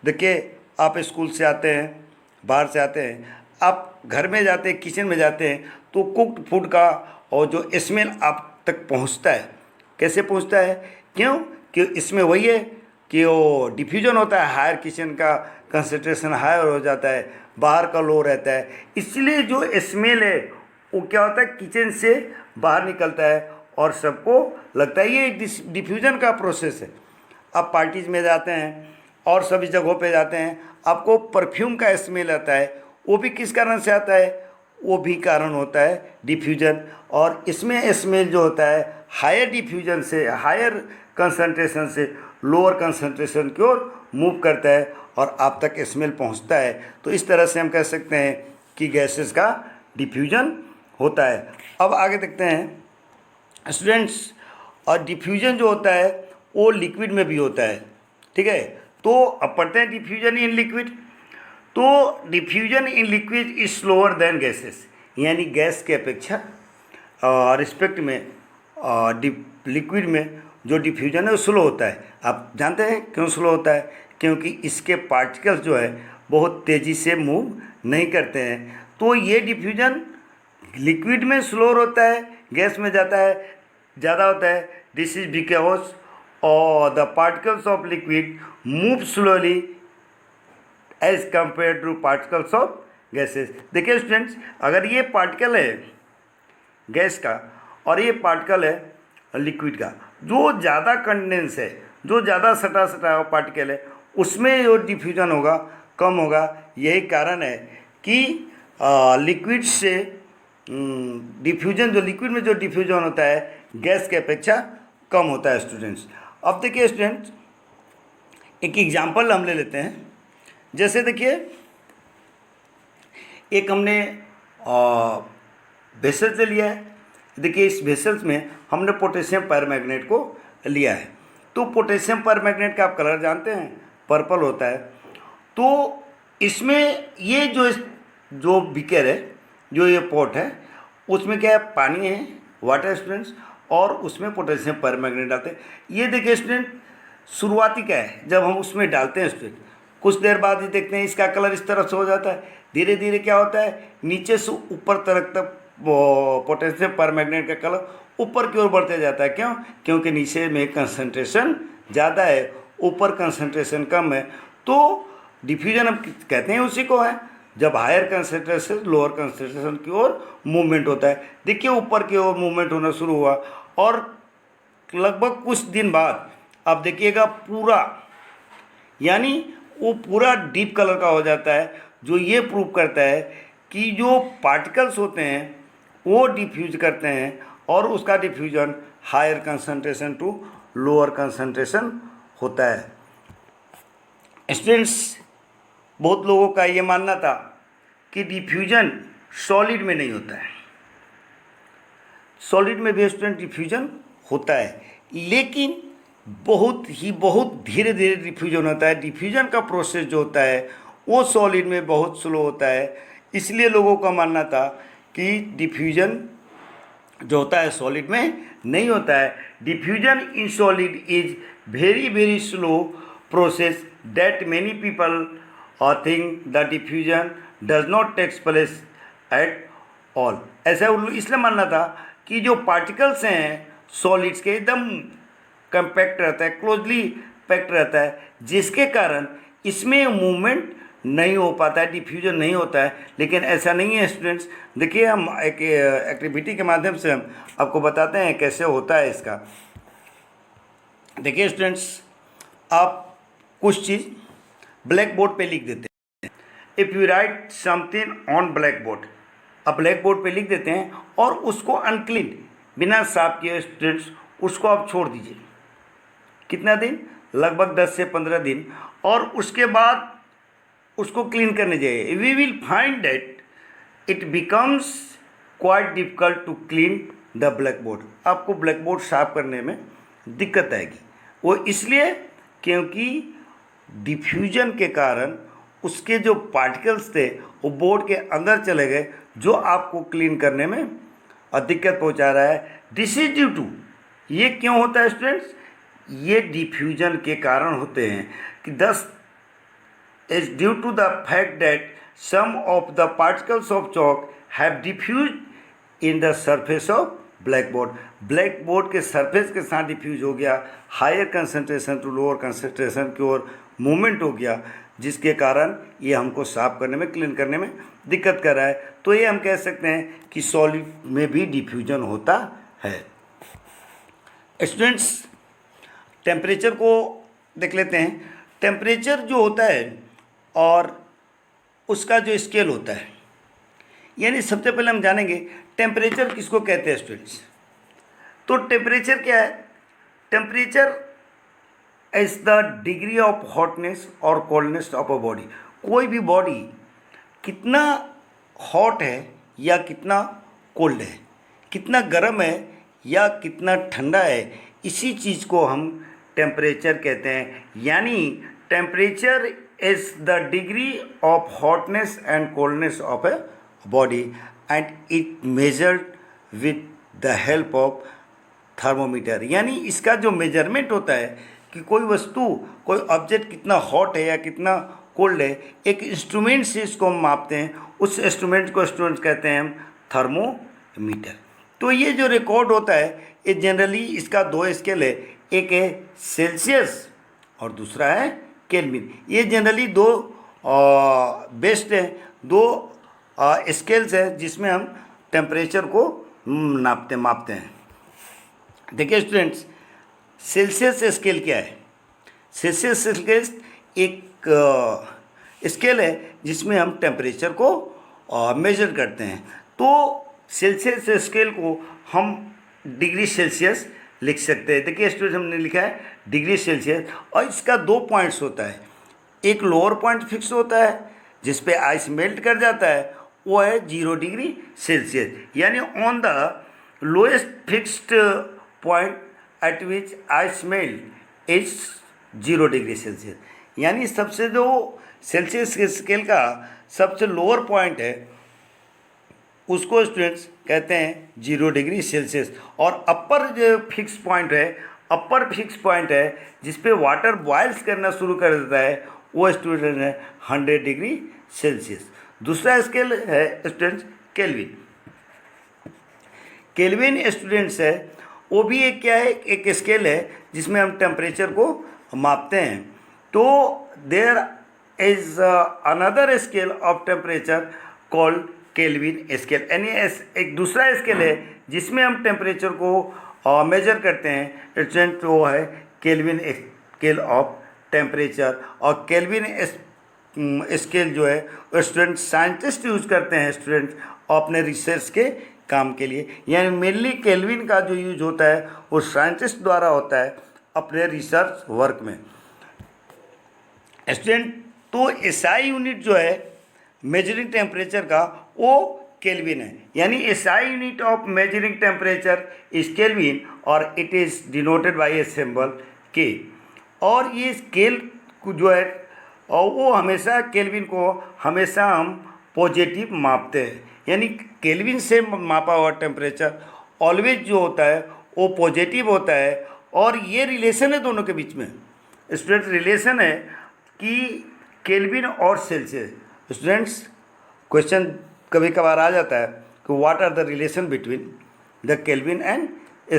देखिए आप स्कूल से आते हैं, बाहर से आते हैं, आप घर में जाते हैं, किचन में जाते हैं, तो कुक्ड फूड का और जो स्मेल आप तक पहुंचता है, कैसे पहुंचता है? क्यों कि इसमें वही है कि वो डिफ्यूजन होता है, हायर किचन का कंसंट्रेशन हायर हो जाता है, बाहर का लो रहता है, इसलिए जो स्मेल है वो क्या होता है, किचन से बाहर निकलता है और सबको लगता है ये डिफ्यूजन का प्रोसेस है। आप पार्टीज़ में जाते हैं और सभी जगहों पे जाते हैं, आपको परफ्यूम का स्मेल आता है, वो भी किस कारण से आता है? वो भी कारण होता है डिफ्यूजन। और इसमें स्मेल जो होता है हायर डिफ्यूजन से, हायर कंसंट्रेशन से लोअर कंसंट्रेशन की ओर मूव करता है और आप तक स्मेल पहुंचता है। तो इस तरह से हम कह सकते हैं कि गैसेस का डिफ्यूजन होता है। अब आगे देखते हैं स्टूडेंट्स, और डिफ्यूजन जो होता है वो लिक्विड में भी होता है, ठीक है। तो अब पढ़ते हैं डिफ्यूजन इन लिक्विड। तो diffusion in liquid is slower then gases, यानी गैस के अपेक्षा रिस्पेक्ट में लिक्विड में जो डिफ्यूजन है वो स्लो होता है। आप जानते हैं क्यों स्लो होता है? क्योंकि इसके पार्टिकल्स जो है बहुत तेज़ी से मूव नहीं करते हैं। तो ये डिफ्यूजन लिक्विड में स्लो होता है, गैस में जाता है ज़्यादा होता है। This is because the particles of liquid move slowly as compare to particles of gases. देखिए स्टूडेंट्स, अगर ये पार्टिकल है गैस का और ये पार्टिकल है लिक्विड का, जो ज़्यादा कंडेंस है, जो ज़्यादा सटा हुआ पार्टिकल है, उसमें जो डिफ्यूजन होगा कम होगा। यही कारण है कि लिक्विड से डिफ्यूजन, जो लिक्विड में जो डिफ्यूजन होता है गैस के अपेक्षा कम होता है स्टूडेंट्स। अब देखिए स्टूडेंट्स, एक एग्जांपल हम ले लेते हैं। जैसे देखिए, एक हमने वेसल से लिया है। देखिए इस वेसल्स में हमने पोटेशियम परमैंगनेट को लिया है। तो पोटेशियम परमैंगनेट का आप कलर जानते हैं, पर्पल होता है। तो इसमें ये जो बीकर है, जो ये पॉट है, उसमें क्या है, पानी है, वाटर स्टूडेंट्स, और उसमें पोटेशियम परमैंगनेट डालते हैं। ये देखिए स्टूडेंट, शुरुआती क्या है, जब हम उसमें डालते हैं स्टूडेंट, कुछ देर बाद ही देखते हैं इसका कलर इस तरह से हो जाता है। धीरे धीरे क्या होता है, नीचे से ऊपर तक पोटेशियम परमैंगनेट का कलर ऊपर की ओर बढ़ते जाता है। क्यों? क्योंकि नीचे में कंसंट्रेशन ज़्यादा है, ऊपर कंसंट्रेशन कम है। तो डिफ्यूजन हम कहते हैं उसी को है, जब हायर कंसंट्रेशन लोअर कंसंट्रेशन की ओर मूवमेंट होता है। देखिए ऊपर की ओर मूवमेंट होना शुरू हुआ और लगभग कुछ दिन बाद आप देखिएगा पूरा, यानी वो पूरा डीप कलर का हो जाता है, जो ये प्रूव करता है कि जो पार्टिकल्स होते हैं वो डिफ्यूज करते हैं और उसका diffusion higher concentration to lower concentration होता है। स्टूडेंट्स, बहुत लोगों का ये मानना था कि डिफ्यूजन सॉलिड में नहीं होता है। सॉलिड में भी स्टूडेंट डिफ्यूजन होता है, लेकिन बहुत धीरे धीरे डिफ्यूजन होता है। डिफ्यूजन का प्रोसेस जो होता है वो सॉलिड में बहुत स्लो होता है। इसलिए लोगों का मानना था कि डिफ्यूजन जो होता है सॉलिड में नहीं होता है। Diffusion in solid is very slow process that many people think the diffusion does not takes place at all. ऐसा इसलिए मानना था कि जो पार्टिकल्स हैं सॉलिड्स के एकदम कंपैक्ट रहता है, क्लोजली पैक्ट रहता है, जिसके कारण इसमें मूवमेंट नहीं हो पाता है, डिफ्यूजन नहीं होता है। लेकिन ऐसा नहीं है स्टूडेंट्स। देखिए हम एक एक्टिविटी के माध्यम से हम आपको बताते हैं कैसे होता है इसका। देखिए स्टूडेंट्स, आप कुछ चीज़ ब्लैक बोर्ड पे लिख देते हैं। If you right something on black board, आप ब्लैक बोर्ड पे लिख देते हैं और उसको अनक्लीन, बिना साफ किए स्टूडेंट्स उसको आप छोड़ दीजिए। कितना दिन? लगभग 10 से 15 दिन। और उसके बाद उसको क्लीन करने जाइए। We will find that it becomes quite difficult to clean the black board. आपको ब्लैक बोर्ड साफ करने में दिक्कत आएगी। वो इसलिए क्योंकि डिफ्यूजन के कारण उसके जो पार्टिकल्स थे वो बोर्ड के अंदर चले गए, जो आपको क्लीन करने में दिक्कत पहुंचा रहा है। दिस इज ड्यू टू, ये क्यों होता है स्टूडेंट्स? ये डिफ्यूजन के कारण होते हैं कि thus is due to the fact that some of the particles of chalk have diffuse in the surface of black board. Black board के सरफेस के साथ डिफ्यूज हो गया, higher concentration to lower concentration की ओर मूवमेंट हो गया, जिसके कारण ये हमको साफ करने में, क्लीन करने में दिक्कत कर रहा है। तो ये हम कह सकते हैं कि सॉलिड में भी डिफ्यूजन होता है। स्टूडेंट्स, टेम्परेचर को देख लेते हैं। टेम्परेचर जो होता है और उसका जो स्केल होता है, यानी सबसे पहले हम जानेंगे टेम्परेचर किसको कहते हैं स्टूडेंट्स। तो टेम्परेचर क्या है? Temperature is the degree of hotness और कोल्डनेस ऑफ अ बॉडी। कोई भी बॉडी कितना हॉट है या कितना कोल्ड है, कितना गर्म है या कितना ठंडा है, इसी चीज़ को हम टेम्परेचर कहते हैं। यानी temperature is the degree of hotness and coldness of a body and it measured with the help of thermometer. यानी इसका जो मेजरमेंट होता है कि कोई वस्तु, कोई ऑब्जेक्ट कितना हॉट है या कितना कोल्ड है, एक इंस्ट्रूमेंट से इसको हम मापते हैं। उस इंस्ट्रूमेंट को स्टूडेंट्स कहते हैं हम थर्मोमीटर। तो ये जो रिकॉर्ड होता है, ये जनरली इसका दो स्केल है, एक है सेल्सियस और दूसरा है केल्विन। ये जनरली दो बेस्ट है, दो स्केल्स है जिसमें हम टेम्परेचर को मापते हैं। देखिए स्टूडेंट्स, सेल्सियस स्केल क्या है? सेल्सियस स्केल एक स्केल है जिसमें हम टेम्परेचर को मेजर करते हैं। तो सेल्सियस स्केल को हम डिग्री सेल्सियस लिख सकते हैं। देखिए स्टूडेंट, हमने लिखा है डिग्री सेल्सियस, और इसका दो पॉइंट्स होता है। एक लोअर पॉइंट फिक्स होता है जिस पे आइस मेल्ट कर जाता है, वो है 0 डिग्री सेल्सियस। यानी on the lowest fixed point eight which ice melt is 0 degree Celsius. यानी सबसे जो सेल्सियस के स्केल का सबसे लोअर पॉइंट है उसको स्टूडेंट्स कहते हैं 0 डिग्री सेल्सियस। और अपर जो फिक्स पॉइंट है, अपर फिक्स पॉइंट है जिस पे वाटर बॉयल्स करना शुरू कर देता है, वो स्टूडेंट है 100 डिग्री सेल्सियस। दूसरा स्केल है स्टूडेंट्स केल्विन। केल्विन स्टूडेंट्स है, वो भी एक क्या है, एक स्केल है जिसमें हम टेम्परेचर को मापते हैं। तो there is another scale of temperature called Kelvin scale. यानी एक दूसरा स्केल है जिसमें हम टेम्परेचर को मेजर करते हैं स्टूडेंट, वो है केल्विन स्केल ऑफ टेम्परेचर। और केल्विन स्केल जो है स्टूडेंट साइंटिस्ट यूज करते हैं स्टूडेंट अपने रिसर्च के काम के लिए। यानी मेनली केल्विन का जो यूज होता है वो साइंटिस्ट द्वारा होता है अपने रिसर्च वर्क में स्टूडेंट। तो एसआई यूनिट जो है मेजरिंग टेम्परेचर का, वो केल्विन है। SI SI unit of measuring temperature is kelvin और it is denoted by a symbol K. और ये स्केल जो है और वो हमेशा केल्विन को हमेशा हम पॉजिटिव मापते हैं, यानी केल्विन से मापा हुआ टेम्परेचर ऑलवेज जो होता है वो पॉजिटिव होता है। और ये रिलेशन है दोनों के बीच में स्टूडेंट, रिलेशन है कि केल्विन और सेल्सियस। स्टूडेंट्स, क्वेश्चन कभी कभार आ जाता है कि what are the relation between the Kelvin and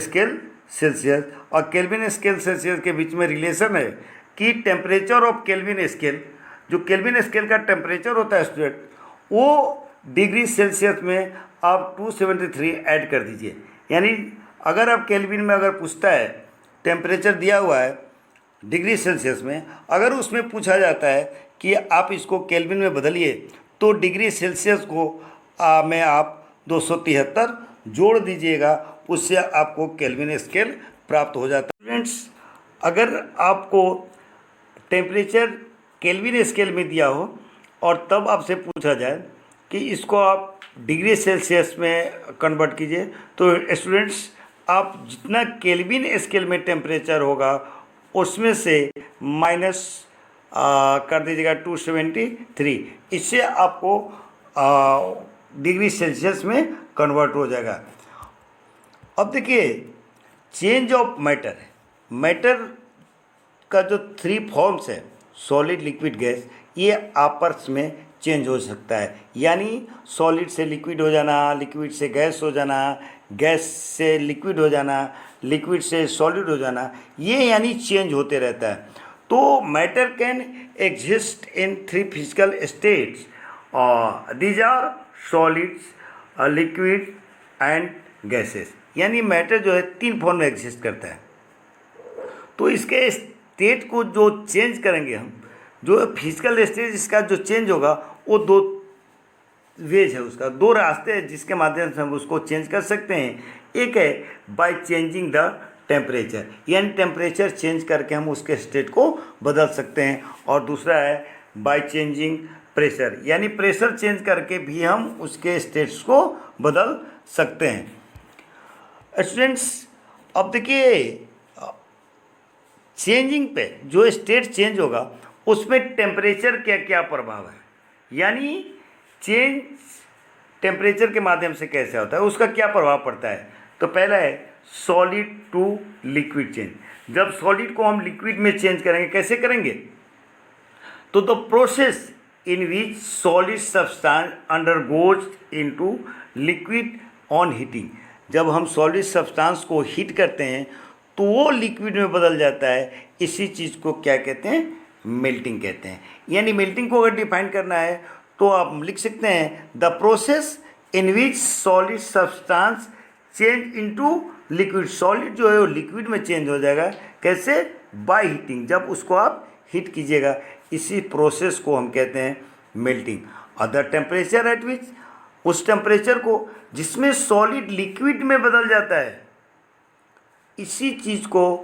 scale Celsius. और केल्विन स्केल सेल्सियस के बीच में रिलेशन है कि टेम्परेचर ऑफ केल्विन स्केल, जो केल्विन स्केल का टेम्परेचर होता है स्टूडेंट, वो डिग्री सेल्सियस में आप 273 ऐड कर दीजिए। यानी अगर आप केल्विन में अगर पूछता है टेम्परेचर दिया हुआ है डिग्री सेल्सियस में, अगर उसमें पूछा जाता है कि आप इसको केल्विन में बदलिए, तो डिग्री सेल्सियस को में आप 273 जोड़ दीजिएगा, उससे आपको केल्विन स्केल प्राप्त हो जाता है। स्टूडेंट्स, अगर आपको टेम्परेचर केल्विन स्केल में दिया हो और तब आपसे पूछा जाए कि इसको आप डिग्री सेल्सियस में कन्वर्ट कीजिए तो स्टूडेंट्स आप जितना केल्विन स्केल में टेम्परेचर होगा उसमें से माइनस कर दीजिएगा 273, इससे आपको डिग्री सेल्सियस में कन्वर्ट हो जाएगा। अब देखिए चेंज ऑफ मैटर, मैटर का जो 3 फॉर्म्स है सॉलिड लिक्विड गैस, ये आपस में चेंज हो सकता है, यानी सॉलिड से लिक्विड हो जाना, लिक्विड से गैस हो जाना, गैस से लिक्विड हो जाना, लिक्विड से सॉलिड हो जाना, ये यानी चेंज होते रहता है। तो matter can exist in 3 physical states, these are solids, liquid and gases, यानी मैटर जो है 3 फॉर्म में एग्जिस्ट करता है। तो इसके स्टेट को जो चेंज करेंगे हम, जो फिजिकल स्टेट इसका जो चेंज होगा वो 2 वेज है, उसका 2 रास्ते हैं जिसके माध्यम से हम उसको चेंज कर सकते हैं। एक है बाय चेंजिंग द टेम्परेचर, यानी टेम्परेचर चेंज करके हम उसके स्टेट को बदल सकते हैं, और दूसरा है बाय चेंजिंग प्रेशर, यानी प्रेशर चेंज करके भी हम उसके स्टेट्स को बदल सकते हैं। स्टूडेंट्स अब देखिए चेंजिंग पे जो स्टेट चेंज होगा उसमें टेम्परेचर क्या क्या प्रभाव है, यानी चेंज टेम्परेचर के माध्यम से कैसे होता है, उसका क्या प्रभाव पड़ता है। तो पहला है सॉलिड टू लिक्विड चेंज, जब सॉलिड को हम लिक्विड में चेंज करेंगे, कैसे करेंगे, तो the process in which solid substance undergoes into liquid on heating, जब हम सॉलिड सब्सटेंस को हीट करते हैं तो वो लिक्विड में बदल जाता है, इसी चीज़ को क्या कहते हैं, मेल्टिंग कहते हैं। यानी मेल्टिंग को अगर डिफाइन करना है तो आप लिख सकते हैं the process in which solid substance change into liquid, solid जो है वो लिक्विड में चेंज हो जाएगा, कैसे, बाय हीटिंग, जब उसको आप हीट कीजिएगा, इसी प्रोसेस को हम कहते हैं मेल्टिंग। अदर टेम्परेचर एट विच, उस टेम्परेचर को जिसमें सॉलिड लिक्विड में बदल जाता है, इसी चीज़ को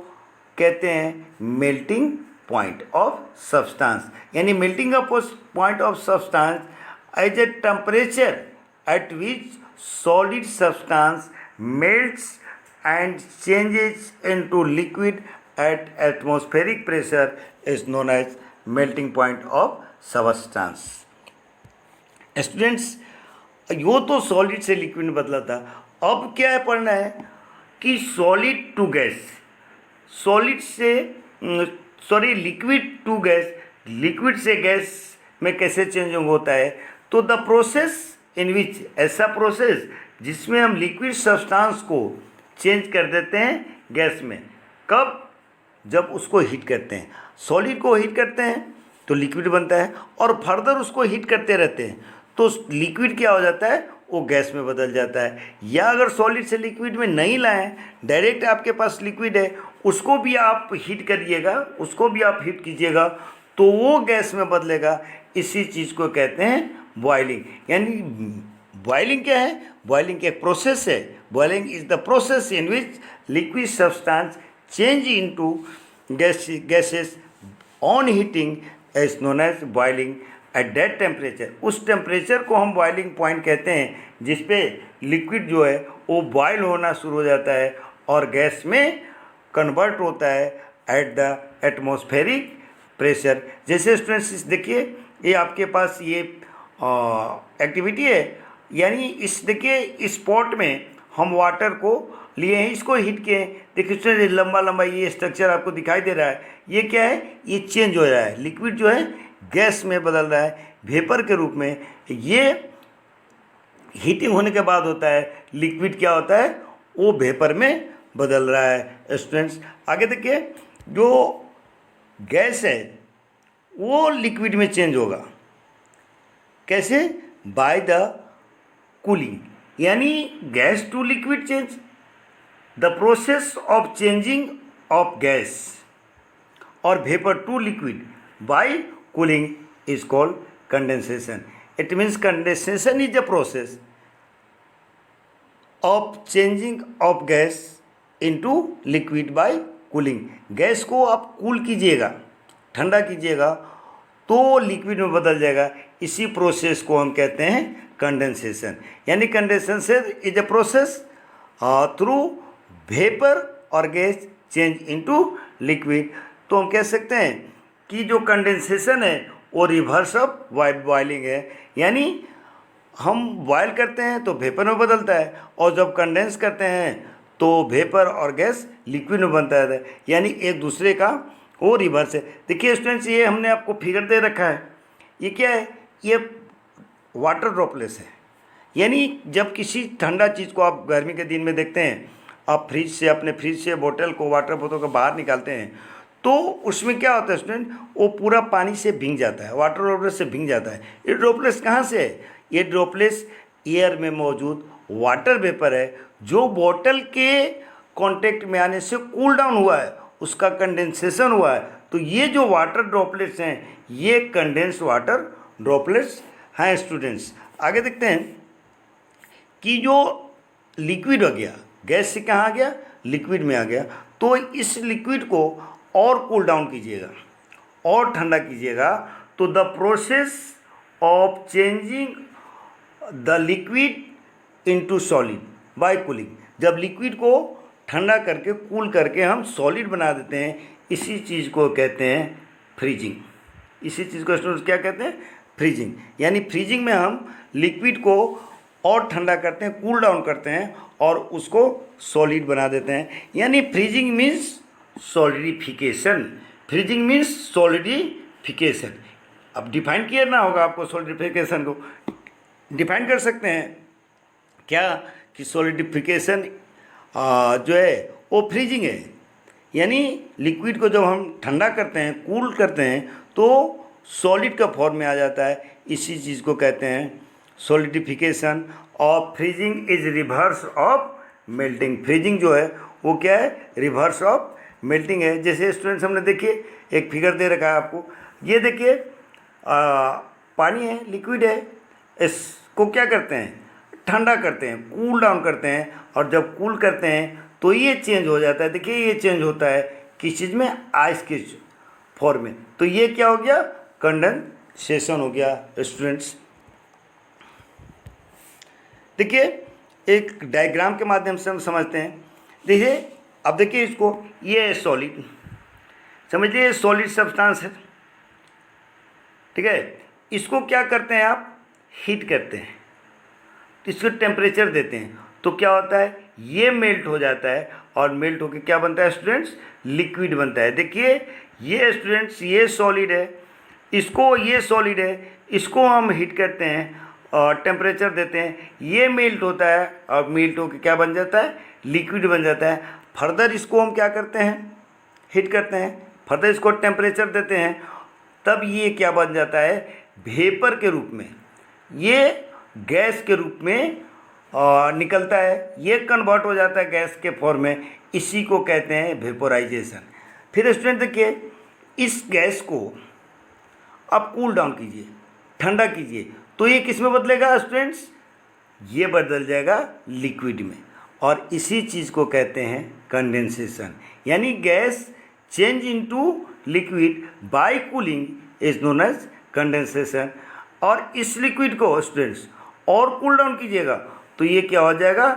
कहते हैं मेल्टिंग पॉइंट ऑफ सब्सटेंस, यानी melting point of substance as a temperature at which solid substance melts and changes into liquid at atmospheric pressure is known as melting point of substance. Students यो तो solid से liquid में बदला था, अब क्या है पढ़ना है कि सॉलिड टू गैस, सॉलिड से लिक्विड टू गैस, लिक्विड से गैस में कैसे चेंजिंग होता है। तो द प्रोसेस इन विच, ऐसा प्रोसेस जिसमें हम लिक्विड सब्सटेंस को चेंज कर देते हैं गैस में, कब, जब उसको हीट करते हैं, सॉलिड को हीट करते हैं तो लिक्विड बनता है, और फर्दर उसको हीट करते रहते हैं तो लिक्विड क्या हो जाता है, वो गैस में बदल जाता है। या अगर सॉलिड से लिक्विड में नहीं लाएं, डायरेक्ट आपके पास लिक्विड है, उसको भी आप हीट करिएगा, उसको भी आप हीट कीजिएगा तो वो गैस में बदलेगा, इसी चीज़ को कहते हैं बॉइलिंग। यानी बॉइलिंग क्या है, बॉइलिंग एक प्रोसेस है, boiling is the process in which liquid substance change into gases on heating is known as boiling at that temperature. उस टेम्परेचर को हम बॉइलिंग पॉइंट कहते हैं जिसपे लिक्विड जो है वो बॉयल होना शुरू हो जाता है और गैस में कन्वर्ट होता है एट द एटमॉस्फेरिक प्रेशर। जैसे स्टूडेंट्स देखिए ये आपके पास ये एक्टिविटी है, यानी इस देखिए इस पॉट में हम वाटर को लिए हैं, इसको हीट किए हैं, देखिए स्टूडेंट लंबा लंबा ये स्ट्रक्चर आपको दिखाई दे रहा है, ये क्या है, ये चेंज हो रहा है, लिक्विड जो है गैस में बदल रहा है वेपर के रूप में। ये हीटिंग होने के बाद होता है, लिक्विड क्या होता है, वो वेपर में बदल रहा है। स्टूडेंट्स आगे देखिए, जो गैस है वो लिक्विड में चेंज होगा, कैसे, बाय द कूलिंग, यानी gas to liquid change, the process of changing of gas or vapour to liquid by cooling is called condensation. It means condensation is the process of changing of gas into liquid by cooling. Gas को आप cool कीजिएगा, ठंडा कीजिएगा तो liquid में बदल जाएगा, इसी प्रोसेस को हम कहते हैं कंडेंसेशन, यानी condensation is a process through vapour और गैस चेंज इनटू लिक्विड। तो हम कह सकते हैं कि जो कंडेंसेशन है वो रिवर्स ऑफ बॉइलिंग है, यानी हम बॉयल करते हैं तो वेपर में बदलता है, और जब कंडेंस करते हैं तो वेपर और गैस लिक्विड में बनता है, यानी एक दूसरे का वो रिवर्स है। देखिए स्टूडेंट्स, ये हमने आपको फिगर दे रखा है, ये क्या है, ये वाटर ड्रॉपलेट्स है। यानी जब किसी ठंडा चीज़ को आप गर्मी के दिन में देखते हैं, आप अपने फ्रिज से बोतल को, वाटर बोतल को बाहर निकालते हैं, तो उसमें क्या होता है स्टूडेंट, वो पूरा पानी से भीग जाता है, वाटर ड्रॉपलेट्स से भीग जाता है। ये ड्रॉपलेट्स कहाँ से है? ये ड्रॉपलेट्स एयर में मौजूद वाटर वेपर है, जो बोतल के कांटेक्ट में आने से कूल डाउन हुआ है, उसका कंडेंसेशन हुआ है। तो ये जो वाटर ड्रॉपलेट्स हैं, ये कंडेंस्ड वाटर ड्रॉपलेट्स हैं स्टूडेंट्स। आगे देखते हैं कि जो लिक्विड हो गया, गैस से कहाँ आ गया, लिक्विड में आ गया, तो इस लिक्विड को और कूल डाउन कीजिएगा और ठंडा कीजिएगा, तो the process of changing the liquid into solid bye cooling, जब लिक्विड को ठंडा करके कूल करके हम सॉलिड बना देते हैं, इसी चीज़ को कहते हैं फ्रीजिंग। इसी चीज़ को स्टूडेंट्स क्या कहते हैं, फ्रीजिंग। यानी फ्रीजिंग में हम लिक्विड को और ठंडा करते हैं, कूल डाउन करते हैं और उसको सॉलिड बना देते हैं, यानी freezing means solidification. Freezing means solidification. अब डिफाइन किया होगा आपको, सॉलिडिफिकेशन को डिफाइन कर सकते हैं क्या, कि सॉलिडिफिकेशन जो है वो फ्रीजिंग है, यानी लिक्विड को जब हम ठंडा करते हैं, कूल करते हैं, तो सॉलिड का फॉर्म में आ जाता है, इसी चीज़ को कहते हैं सॉलिडिफिकेशन। और freezing is reverse of melting. Freezing जो है वो क्या है, रिवर्स ऑफ मेल्टिंग है। जैसे स्टूडेंट्स हमने देखिए एक फिगर दे रखा है आपको, ये देखिए पानी है, लिक्विड है, इसको क्या करते हैं, ठंडा करते हैं, कूल डाउन करते हैं, और जब कूल करते हैं तो ये चेंज हो जाता है। देखिए ये चेंज होता है किस चीज़ में, आइस के फॉर्म में। तो ये क्या हो गया, कंडेंसेशन हो गया स्टूडेंट्स। देखिए एक डायग्राम के माध्यम से हम समझते हैं। देखिए अब देखिए इसको, ये है सॉलिड, समझिए सॉलिड सब्सटेंस है, ठीक है। इसको क्या करते हैं आप, हीट करते हैं, इसको टेम्परेचर देते हैं, तो क्या होता है, ये मेल्ट हो जाता है, और मेल्ट होकर क्या बनता है स्टूडेंट्स, लिक्विड बनता है। देखिए ये स्टूडेंट्स, ये सॉलिड है, इसको, ये सॉलिड है, इसको हम हीट करते हैं और टेम्परेचर देते हैं, ये मेल्ट होता है, और मेल्ट होकर क्या बन जाता है, लिक्विड बन जाता है। फर्दर इसको हम क्या करते हैं, हीट करते हैं, फर्दर इसको टेम्परेचर देते हैं, तब ये क्या बन जाता है, वेपर के रूप में, ये गैस के रूप में निकलता है, ये कन्वर्ट हो जाता है गैस के फॉर्म में, इसी को कहते हैं वेपोराइजेशन। फिर स्टूडेंट देखिए, इस गैस को आप कूल डाउन कीजिए, ठंडा कीजिए, तो ये किस में बदलेगा स्टूडेंट्स, ये बदल जाएगा लिक्विड में, और इसी चीज़ को कहते हैं कंडेंसेशन। यानी gas change into liquid by cooling is known as condensation. और इस लिक्विड को स्टूडेंट्स और कूल डाउन कीजिएगा तो ये क्या हो जाएगा,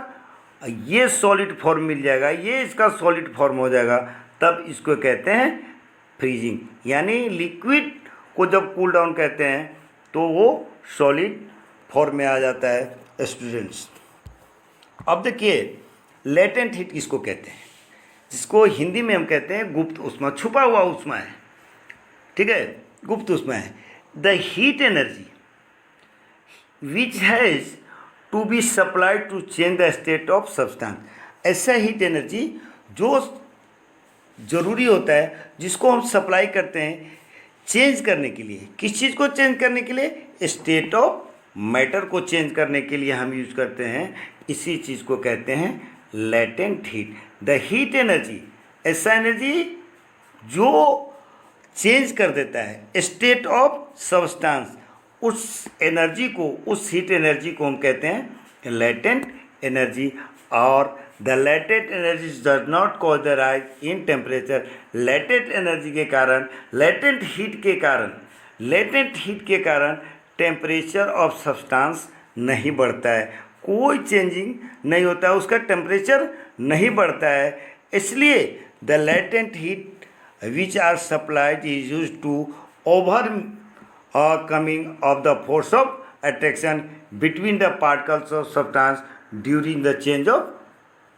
ये सॉलिड फॉर्म मिल जाएगा, ये इसका सॉलिड फॉर्म हो जाएगा, तब इसको कहते हैं फ्रीजिंग। यानी लिक्विड को जब कूल डाउन कहते हैं तो वो सॉलिड फॉर्म में आ जाता है स्टूडेंट्स। अब देखिए लेटेंट हीट किसको कहते हैं, जिसको हिंदी में हम कहते हैं गुप्त ऊष्मा, छुपा हुआ ऊष्मा है, ठीक है, गुप्त ऊष्मा है। The heat energy which has to be supplied to change the state of substance. ऐसा हीट एनर्जी जो ज़रूरी होता है, जिसको हम सप्लाई करते हैं चेंज करने के लिए। किस चीज़ को चेंज करने के लिए, स्टेट ऑफ मैटर को चेंज करने के लिए हम यूज करते हैं, इसी चीज़ को कहते हैं latent heat. The heat energy, ऐसा एनर्जी जो चेंज कर देता है स्टेट ऑफ सब्सटेंस, उस एनर्जी को, उस हीट एनर्जी को हम कहते हैं लेटेंट एनर्जी। और the latent energy does not cause the rise in temperature. Latent energy के कारण, लेटेंट हीट के कारण टेम्परेचर ऑफ सब्सटेंस नहीं बढ़ता है, कोई चेंजिंग नहीं होता है, उसका टेम्परेचर नहीं बढ़ता है। इसलिए the latent heat which are supplied is use to overcoming of the force of attraction between the particles of substance during the change of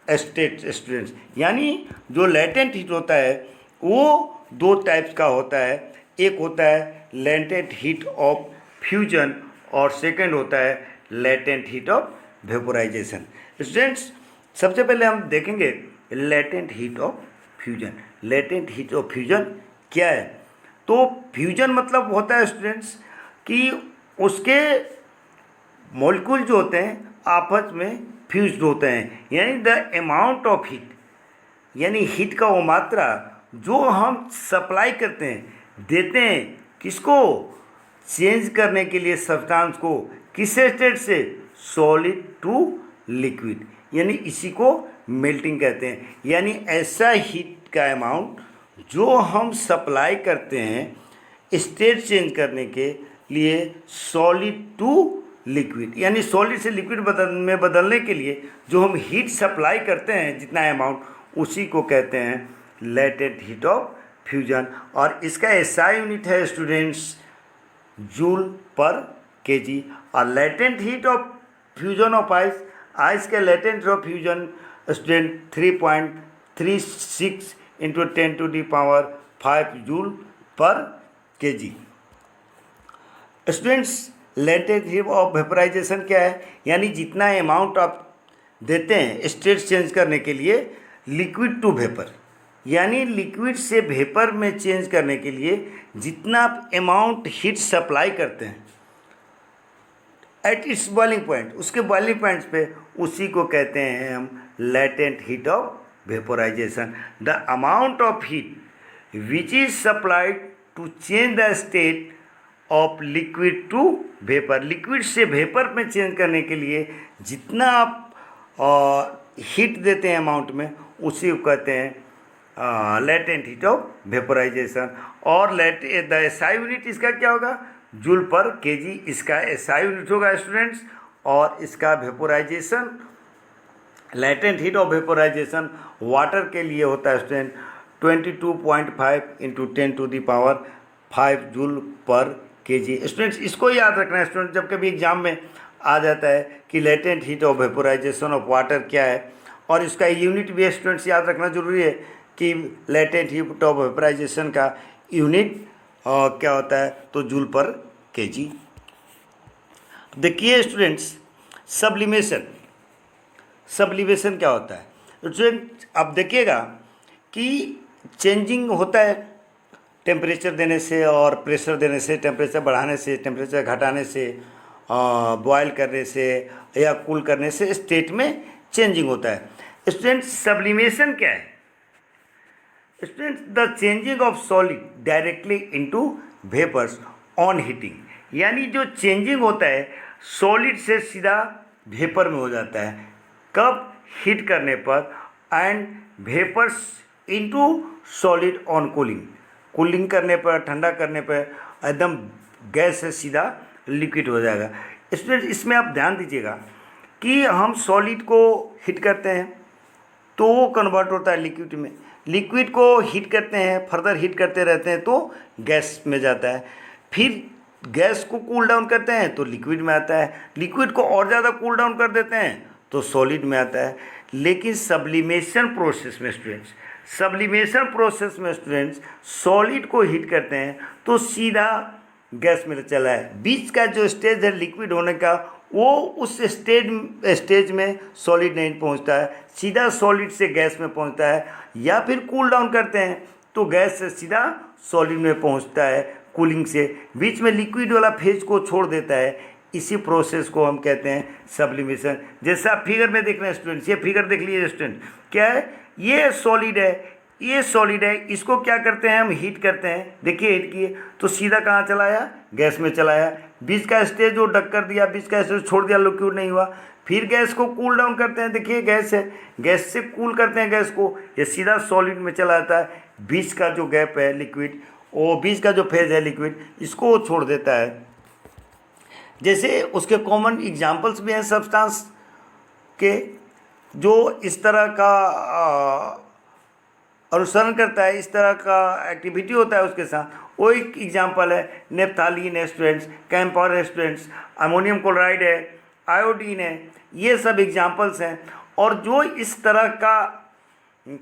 state students. यानी जो लेटेंट हीट होता है वो दो टाइप्स का होता है, एक होता है लेटेंट हीट ऑफ फ्यूजन और सेकंड होता है latent heat of vaporisation. Students सबसे पहले हम देखेंगे latent heat of fusion. Latent heat of fusion क्या है? तो फ्यूजन मतलब होता है स्टूडेंट्स कि उसके मॉलिक्यूल जो होते हैं आपस में फ्यूज्ड होते हैं, यानी द अमाउंट ऑफ हीट, यानी हीट का वो मात्रा जो हम सप्लाई करते हैं, देते हैं किसको, चेंज करने के लिए सब्सटेंस को, किस स्टेट से, सॉलिड टू लिक्विड, यानी इसी को मेल्टिंग कहते हैं। यानी ऐसा हीट का अमाउंट जो हम सप्लाई करते हैं स्टेट चेंज करने के लिए सॉलिड टू लिक्विड, यानी सॉलिड से लिक्विड में बदलने के लिए जो हम हीट सप्लाई करते हैं जितना अमाउंट, उसी को कहते हैं लेटेंट हीट ऑफ फ्यूजन। और इसका एसआई यूनिट है स्टूडेंट्स जूल पर केजी। और latent heat of fusion of ice, ice के latent of fusion student 3.36 into 10⁵ joule per kg. Students latent heat of vaporisation क्या है? यानी जितना अमाउंट आप देते हैं स्टेट चेंज करने के लिए लिक्विड टू वेपर, यानी लिक्विड से वेपर में चेंज करने के लिए जितना आप अमाउंट हीट सप्लाई करते हैं एट इट्स बॉइलिंग पॉइंट, उसके बॉइलिंग पॉइंट्स पे, उसी को कहते हैं हम latent heat of vaporisation. The amount of heat which is supplied to change the state of liquid to vapour, liquid से वेपर में चेंज करने के लिए जितना आप हीट देते हैं अमाउंट में, उसी को कहते हैं लेटेंट हीट ऑफ वेपोराइजेशन। और द एसआई यूनिट इसका क्या होगा? जूल पर केजी इसका एसआई यूनिट होगा स्टूडेंट्स। और इसका vaporisation, latent heat of vaporisation water के लिए होता है student 22.5 into 10⁵ joule per kg. Students इसको याद रखना है स्टूडेंट, जब कभी एग्जाम में आ जाता है कि latent heat of vaporisation of water क्या है, और इसका यूनिट भी स्टूडेंट्स याद रखना जरूरी है कि लेटेंट हीट ऑफ वेपोराइजेशन का यूनिट क्या होता है, तो जूल पर केजी। देखिए स्टूडेंट्स सब्लिमेशन, सब्लिमेशन क्या होता है स्टूडेंट? अब देखिएगा कि चेंजिंग होता है टेम्परेचर देने से और प्रेशर देने से, टेम्परेचर बढ़ाने से, टेम्परेचर घटाने से, बॉयल करने से या कूल करने से स्टेट में चेंजिंग होता है। स्टूडेंट सब्लिमेशन क्या है? Student the changing of solid directly into vapours on heating, यानी जो चेंजिंग होता है सॉलिड से सीधा वेपर में हो जाता है, कब? हीट करने पर, and vapours into solid on cooling, cooling करने पर, ठंडा करने पर एकदम गैस से सीधा लिक्विड हो जाएगा। स्टूडेंट इसमें आप ध्यान दीजिएगा कि हम सॉलिड को हीट करते हैं तो वो कन्वर्ट होता है लिक्विड में, लिक्विड को हीट करते हैं, फर्दर हीट करते रहते हैं तो गैस में जाता है, फिर गैस को कूल डाउन करते हैं तो लिक्विड में आता है, लिक्विड को और ज़्यादा कूल डाउन कर देते हैं तो सॉलिड में आता है। लेकिन सब्लिमेशन प्रोसेस में स्टूडेंट्स, सब्लिमेशन प्रोसेस में स्टूडेंट्स सॉलिड को हीट करते हैं तो सीधा गैस में चला है, बीच का जो स्टेज है लिक्विड होने का वो उस स्टेज में सॉलिड नहीं पहुंचता है, सीधा सॉलिड से गैस में पहुंचता है, या फिर कूल डाउन करते हैं तो गैस से सीधा सॉलिड में पहुंचता है कूलिंग से, बीच में लिक्विड वाला फेज को छोड़ देता है। इसी प्रोसेस को हम कहते हैं सब्लिमेशन। जैसा आप फिगर में देख रहे हैं स्टूडेंट्स, ये फिगर देख लीजिए स्टूडेंट, क्या है? ये सॉलिड है, ये सॉलिड है, इसको क्या करते हैं हम? हीट करते हैं। देखिए हीट किए तो सीधा कहाँ चलाया? गैस में चलाया, बीच का स्टेज जो डक कर दिया, बीच का स्टेज छोड़ दिया, लिक्विड नहीं हुआ, फिर गैस को कूल डाउन करते हैं। देखिए गैस है, गैस से कूल करते हैं गैस को, ये सीधा सॉलिड में चला जाता है, बीच का जो गैप है लिक्विड, वो बीच का जो फेज है लिक्विड, इसको छोड़ देता है। जैसे उसके कॉमन एग्जाम्पल्स भी हैं सब्सटेंस के जो इस तरह का अनुसरण करता है, इस तरह का एक्टिविटी होता है उसके साथ। वो एक एग्जाम्पल है नेप्थालीन है स्टूडेंट्स, कैम्फर है स्टूडेंट्स, अमोनियम क्लोराइड है, आयोडीन है, ये सब एग्जाम्पल्स हैं। और जो इस तरह का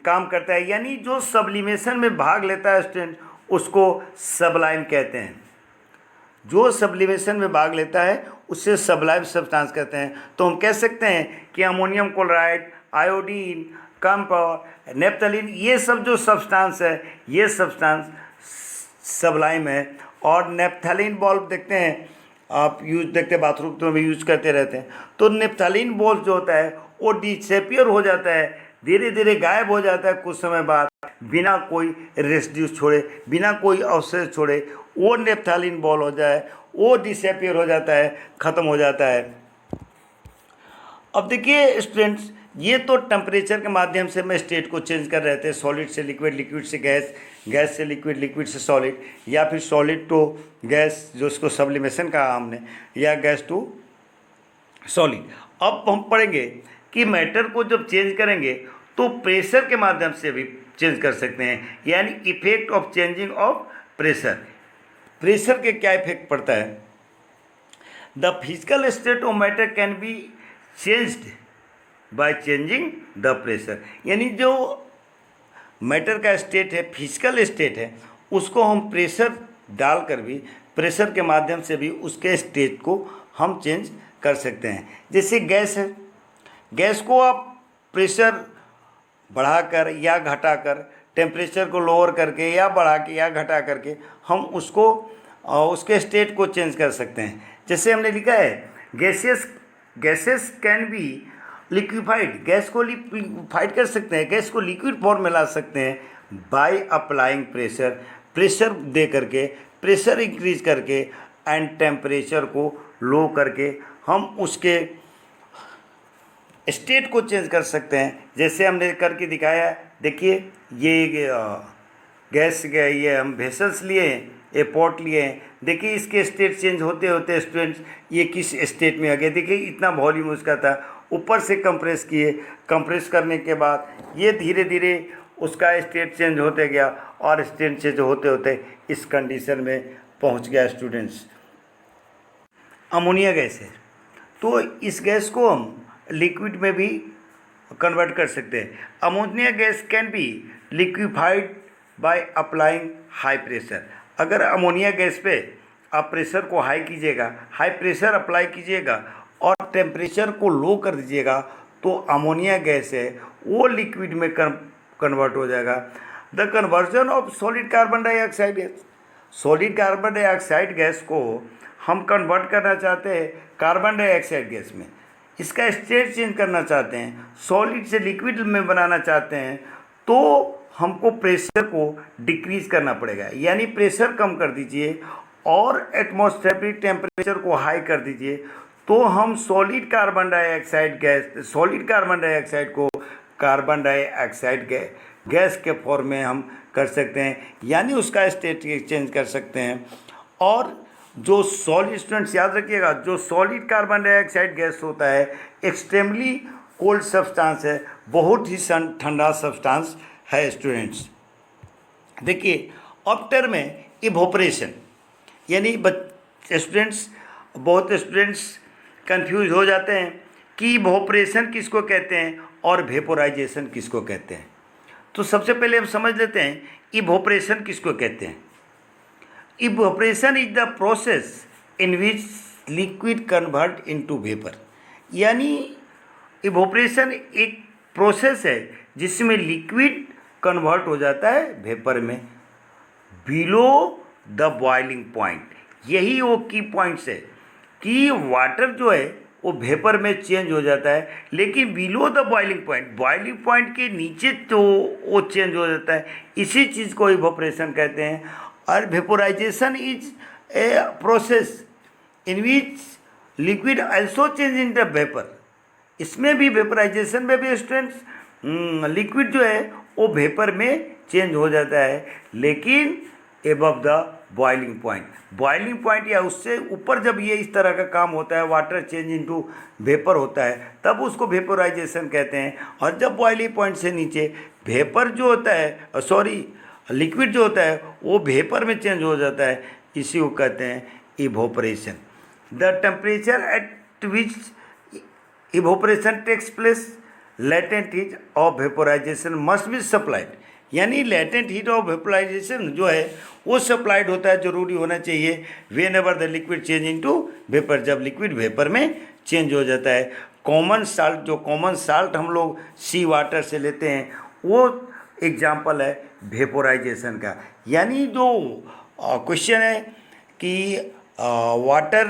काम करता है यानी जो सब्लिमेशन में भाग लेता है स्टूडेंट, उसको सबलाइम कहते हैं। जो सब्लिमेशन में भाग लेता है उससे सबलाइम सब्सटेंस कहते हैं। तो हम कह सकते हैं कि ammonium chloride, iodine, camphor, naphthalene, ये सब जो सब्सटेंस है ये सब्सटेंस सबलाइम है। और नेप्थलीन बॉल्ब देखते हैं आप, यूज देखते हैं बाथरूम में भी यूज करते रहते हैं। तो नेप्थलीन बॉल्ब जो होता है वो डिसअपियर हो जाता है, धीरे धीरे गायब हो जाता है कुछ समय बाद, बिना कोई रेसिड्यू छोड़े, बिना कोई अवशेष छोड़े। वो नेप्थलीन बॉल हो जाए, वो डिसअपियर हो जाता है, ख़त्म हो जाता है। अब देखिए स्टूडेंट्स, ये तो टेम्परेचर के माध्यम से मैं स्टेट को चेंज कर रहे थे, सॉलिड से लिक्विड, लिक्विड से गैस, गैस से लिक्विड, लिक्विड से सॉलिड, या फिर सॉलिड टू गैस जो इसको सब्लिमेशन कहा हमने, या गैस टू सॉलिड। अब हम पढ़ेंगे कि मैटर को जब चेंज करेंगे तो प्रेशर के माध्यम से भी चेंज कर सकते हैं, यानी effect of changing of pressure. Pressure के क्या इफेक्ट पड़ता है? The physical state of matter can be changed by changing the pressure, यानी जो मैटर का स्टेट है, फिजिकल स्टेट है, उसको हम प्रेशर डालकर भी, प्रेशर के माध्यम से भी उसके स्टेट को हम चेंज कर सकते हैं। जैसे गैस है, गैस को आप प्रेशर बढ़ाकर या घटाकर, टेम्परेचर को लोअर करके या बढ़ा के या घटा करके हम उसको उसके स्टेट को चेंज कर सकते हैं। जैसे हमने लिखा है gases can be liquefied, gas को लिक्विफाइड कर सकते हैं, गैस को लिक्विड फॉर्म में ला सकते हैं बाय अप्लाइंग प्रेशर, प्रेशर दे करके, प्रेशर इंक्रीज करके एंड टेम्परेचर को लो करके हम उसके स्टेट को चेंज कर सकते हैं। जैसे हमने करके दिखाया है, देखिए ये गैस के ये हम वेसल्स लिए हैं, ये पॉट लिए हैं, देखिए इसके स्टेट चेंज होते होते स्टूडेंट्स ये किस स्टेट में आ गया। देखिए इतना वॉल्यूम उसका था, ऊपर से कंप्रेस किए, कंप्रेस करने के बाद ये धीरे धीरे उसका स्टेट चेंज होते गया और स्टेट चेंज होते होते इस कंडीशन में पहुंच गया स्टूडेंट्स। अमोनिया गैस है, तो इस गैस को हम लिक्विड में भी कन्वर्ट कर सकते हैं। Ammonia gas can be liquefied by applying high pressure. अगर अमोनिया गैस पे आप प्रेशर को हाई कीजिएगा, हाई प्रेशर अप्लाई कीजिएगा और टेम्परेचर को लो कर दीजिएगा, तो अमोनिया गैस है वो लिक्विड में कन्वर्ट हो जाएगा। The conversion of solid carbon dioxide gas, solid carbon dioxide gas को हम कन्वर्ट करना चाहते हैं कार्बन डाइऑक्साइड गैस में, इसका स्टेट चेंज करना चाहते हैं, सॉलिड से लिक्विड में बनाना चाहते हैं, तो हमको प्रेशर को डिक्रीज करना पड़ेगा, यानी प्रेशर कम कर दीजिए और एटमॉस्फेरिक टेम्परेचर को हाई कर दीजिए, तो हम solid carbon dioxide gas, solid carbon dioxide को कार्बन डाइऑक्साइड गैस के फॉर्म में हम कर सकते हैं, यानी उसका स्टेट चेंज कर सकते हैं। और जो सॉलिड, स्टूडेंट्स याद रखिएगा, जो सॉलिड कार्बन डाइऑक्साइड गैस होता है एक्सट्रीमली कोल्ड सब्सटेंस है, बहुत ही ठंडा सब्सटेंस है स्टूडेंट्स। देखिए आफ्टर में इवोपरेशन, यानी स्टूडेंट्स, बहुत स्टूडेंट्स कंफ्यूज हो जाते हैं कि इवोपरेशन किसको कहते हैं और वेपोराइजेशन किसको कहते हैं। तो सबसे पहले हम समझ लेते हैं इवोपरेशन किसको कहते हैं। Evaporation is the process in which liquid convert into vapour, यानी इवोपरेशन एक प्रोसेस है जिसमें लिक्विड कन्वर्ट हो जाता है वेपर में बिलो द बॉइलिंग पॉइंट। यही वो की पॉइंट्स है कि वाटर जो है वो वेपर में चेंज हो जाता है, लेकिन below the boiling point, boiling point के नीचे तो वो चेंज हो जाता है, इसी चीज़ को इवोपरेशन कहते हैं। और vaporisation is a process in which liquid also change in the vapour. इसमें भी वेपोराइजेशन में भी स्टूडेंट्स लिक्विड जो है वो वेपर में चेंज हो जाता है, लेकिन एबव द बॉइलिंग पॉइंट या उससे ऊपर जब ये इस तरह का काम होता है, वाटर चेंज इनटू वेपर होता है, तब उसको वेपोराइजेशन कहते हैं। और जब बॉइलिंग पॉइंट से नीचे वेपर जो होता है, लिक्विड जो होता है वो वेपर में चेंज हो जाता है, इसी को कहते हैं evaporation. The temperature at which evaporation takes place, latent heat of vaporisation must be supplied. यानी लेटेंट हीट ऑफ वेपोराइजेशन जो है वो सप्लाइड होता है, जरूरी होना चाहिए whenever the liquid change into vapour, जब लिक्विड वेपर में चेंज हो जाता है। कॉमन साल्ट हम लोग सी वाटर से लेते हैं, वो एग्जाम्पल है वेपोराइजेशन का। यानी जो क्वेश्चन है कि वाटर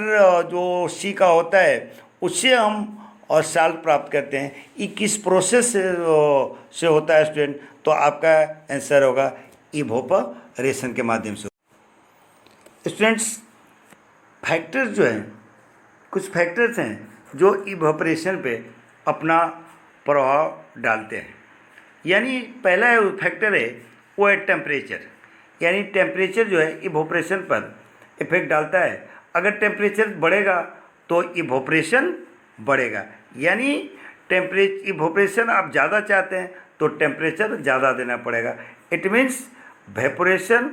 जो सी का होता है उससे हम और साल्ट प्राप्त करते हैं, ये किस प्रोसेस से होता है स्टूडेंट, तो आपका आंसर होगा इवोपरेशन के माध्यम से। स्टूडेंट्स, फैक्टर्स जो हैं, कुछ फैक्टर्स हैं जो इवोपरेशन पे अपना प्रभाव डालते हैं। यानी पहला फैक्टर है वो है टेम्परेचर। यानी टेम्परेचर जो है इवोपरेशन पर इफेक्ट डालता है। अगर टेम्परेचर बढ़ेगा तो इवोपरेशन बढ़ेगा। यानी इवोपरेशन आप ज़्यादा चाहते हैं तो टेम्परेचर ज़्यादा देना पड़ेगा। It means evaporation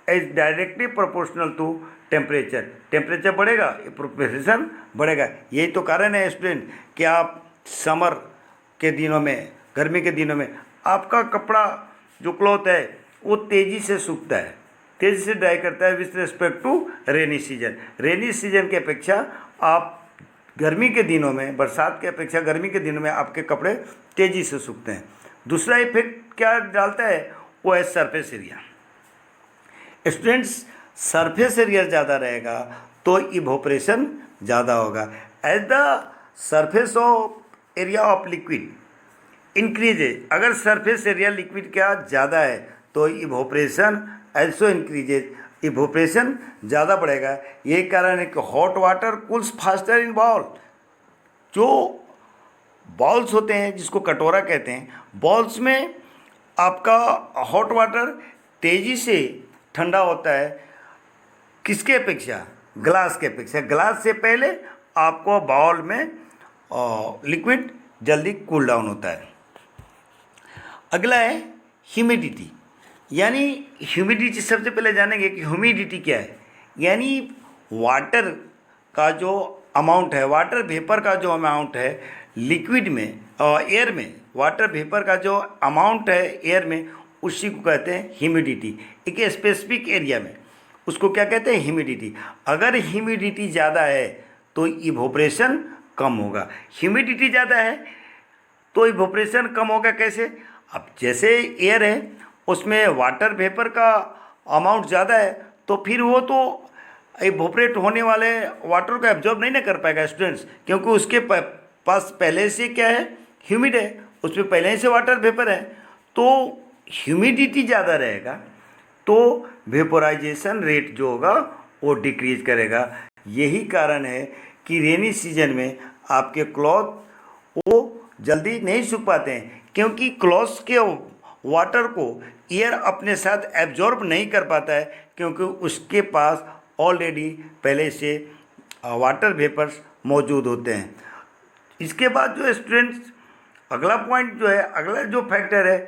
is directly proportional to temperature. Temperature बढ़ेगा, इवोपरेशन बढ़ेगा। यही तो कारण है स्टूडेंट कि आप समर के दिनों में, गर्मी के दिनों में आपका कपड़ा जो क्लॉथ है वो तेज़ी से सूखता है, तेज़ी से ड्राई करता है with respect to rainy season. Rainy season की अपेक्षा आप गर्मी के दिनों में, बरसात की अपेक्षा गर्मी के दिनों में आपके कपड़े तेज़ी से सूखते हैं। दूसरा इफेक्ट क्या डालता है वो है surface area. Students, surface area ज़्यादा रहेगा तो इवोपरेशन ज़्यादा होगा। As the surface of area of liquid increases, अगर सरफेस एरिया लिक्विड क्या ज़्यादा है तो इवोपरेशन एल्सो इंक्रीजेज, इवोपरेशन ज़्यादा बढ़ेगा। यही कारण है कि hot water cools faster in bowl. जो बॉल्स होते हैं जिसको कटोरा कहते हैं, बॉल्स में आपका हॉट वाटर तेज़ी से ठंडा होता है, किसके अपेक्षा? ग्लास के अपेक्षा। ग्लास से पहले आपको बाउल में लिक्विड जल्दी कूल डाउन होता है। अगला है ह्यूमिडिटी। यानी ह्यूमिडिटी सबसे पहले जानेंगे कि ह्यूमिडिटी क्या है। यानी वाटर का जो अमाउंट है, वाटर वेपर का जो अमाउंट है लिक्विड में और एयर में, वाटर वेपर का जो अमाउंट है एयर में, उसी को कहते हैं ह्यूमिडिटी। एक स्पेसिफिक एरिया में उसको क्या कहते हैं? ह्यूमिडिटी। अगर ह्यूमिडिटी ज़्यादा है तो इवोपरेशन कम होगा। ह्यूमिडिटी ज़्यादा है तो इवोपरेशन कम होगा कैसे? अब जैसे एयर है उसमें वाटर वेपर का अमाउंट ज़्यादा है तो फिर वो तो इवोपरेट होने वाले वाटर को एब्जॉर्ब नहीं ना कर पाएगा स्टूडेंट्स, क्योंकि उसके पास पहले से क्या है? ह्यूमिड है, उसमें पहले से वाटर वेपर है। तो ह्यूमिडिटी ज़्यादा रहेगा तो वेपोराइजेशन रेट जो होगा वो डिक्रीज करेगा। यही कारण है कि रेनी सीजन में आपके क्लॉथ वो जल्दी नहीं सूख पाते हैं, क्योंकि क्लॉथ्स के वाटर को एयर अपने साथ एब्जॉर्ब नहीं कर पाता है, क्योंकि उसके पास ऑलरेडी पहले से वाटर वेपर्स मौजूद होते हैं। इसके बाद जो स्टूडेंट्स अगला पॉइंट जो है, अगला जो फैक्टर है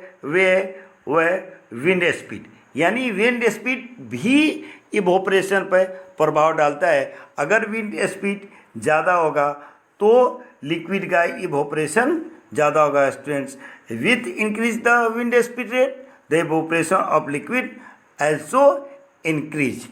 वह है विंड स्पीड। यानी विंड स्पीड भी इवोपरेशन पर प्रभाव डालता है। अगर विंड स्पीड ज़्यादा होगा तो लिक्विड का इवोपरेशन ज़्यादा होगा students. With increase the wind speed rate the evaporation of liquid also increase।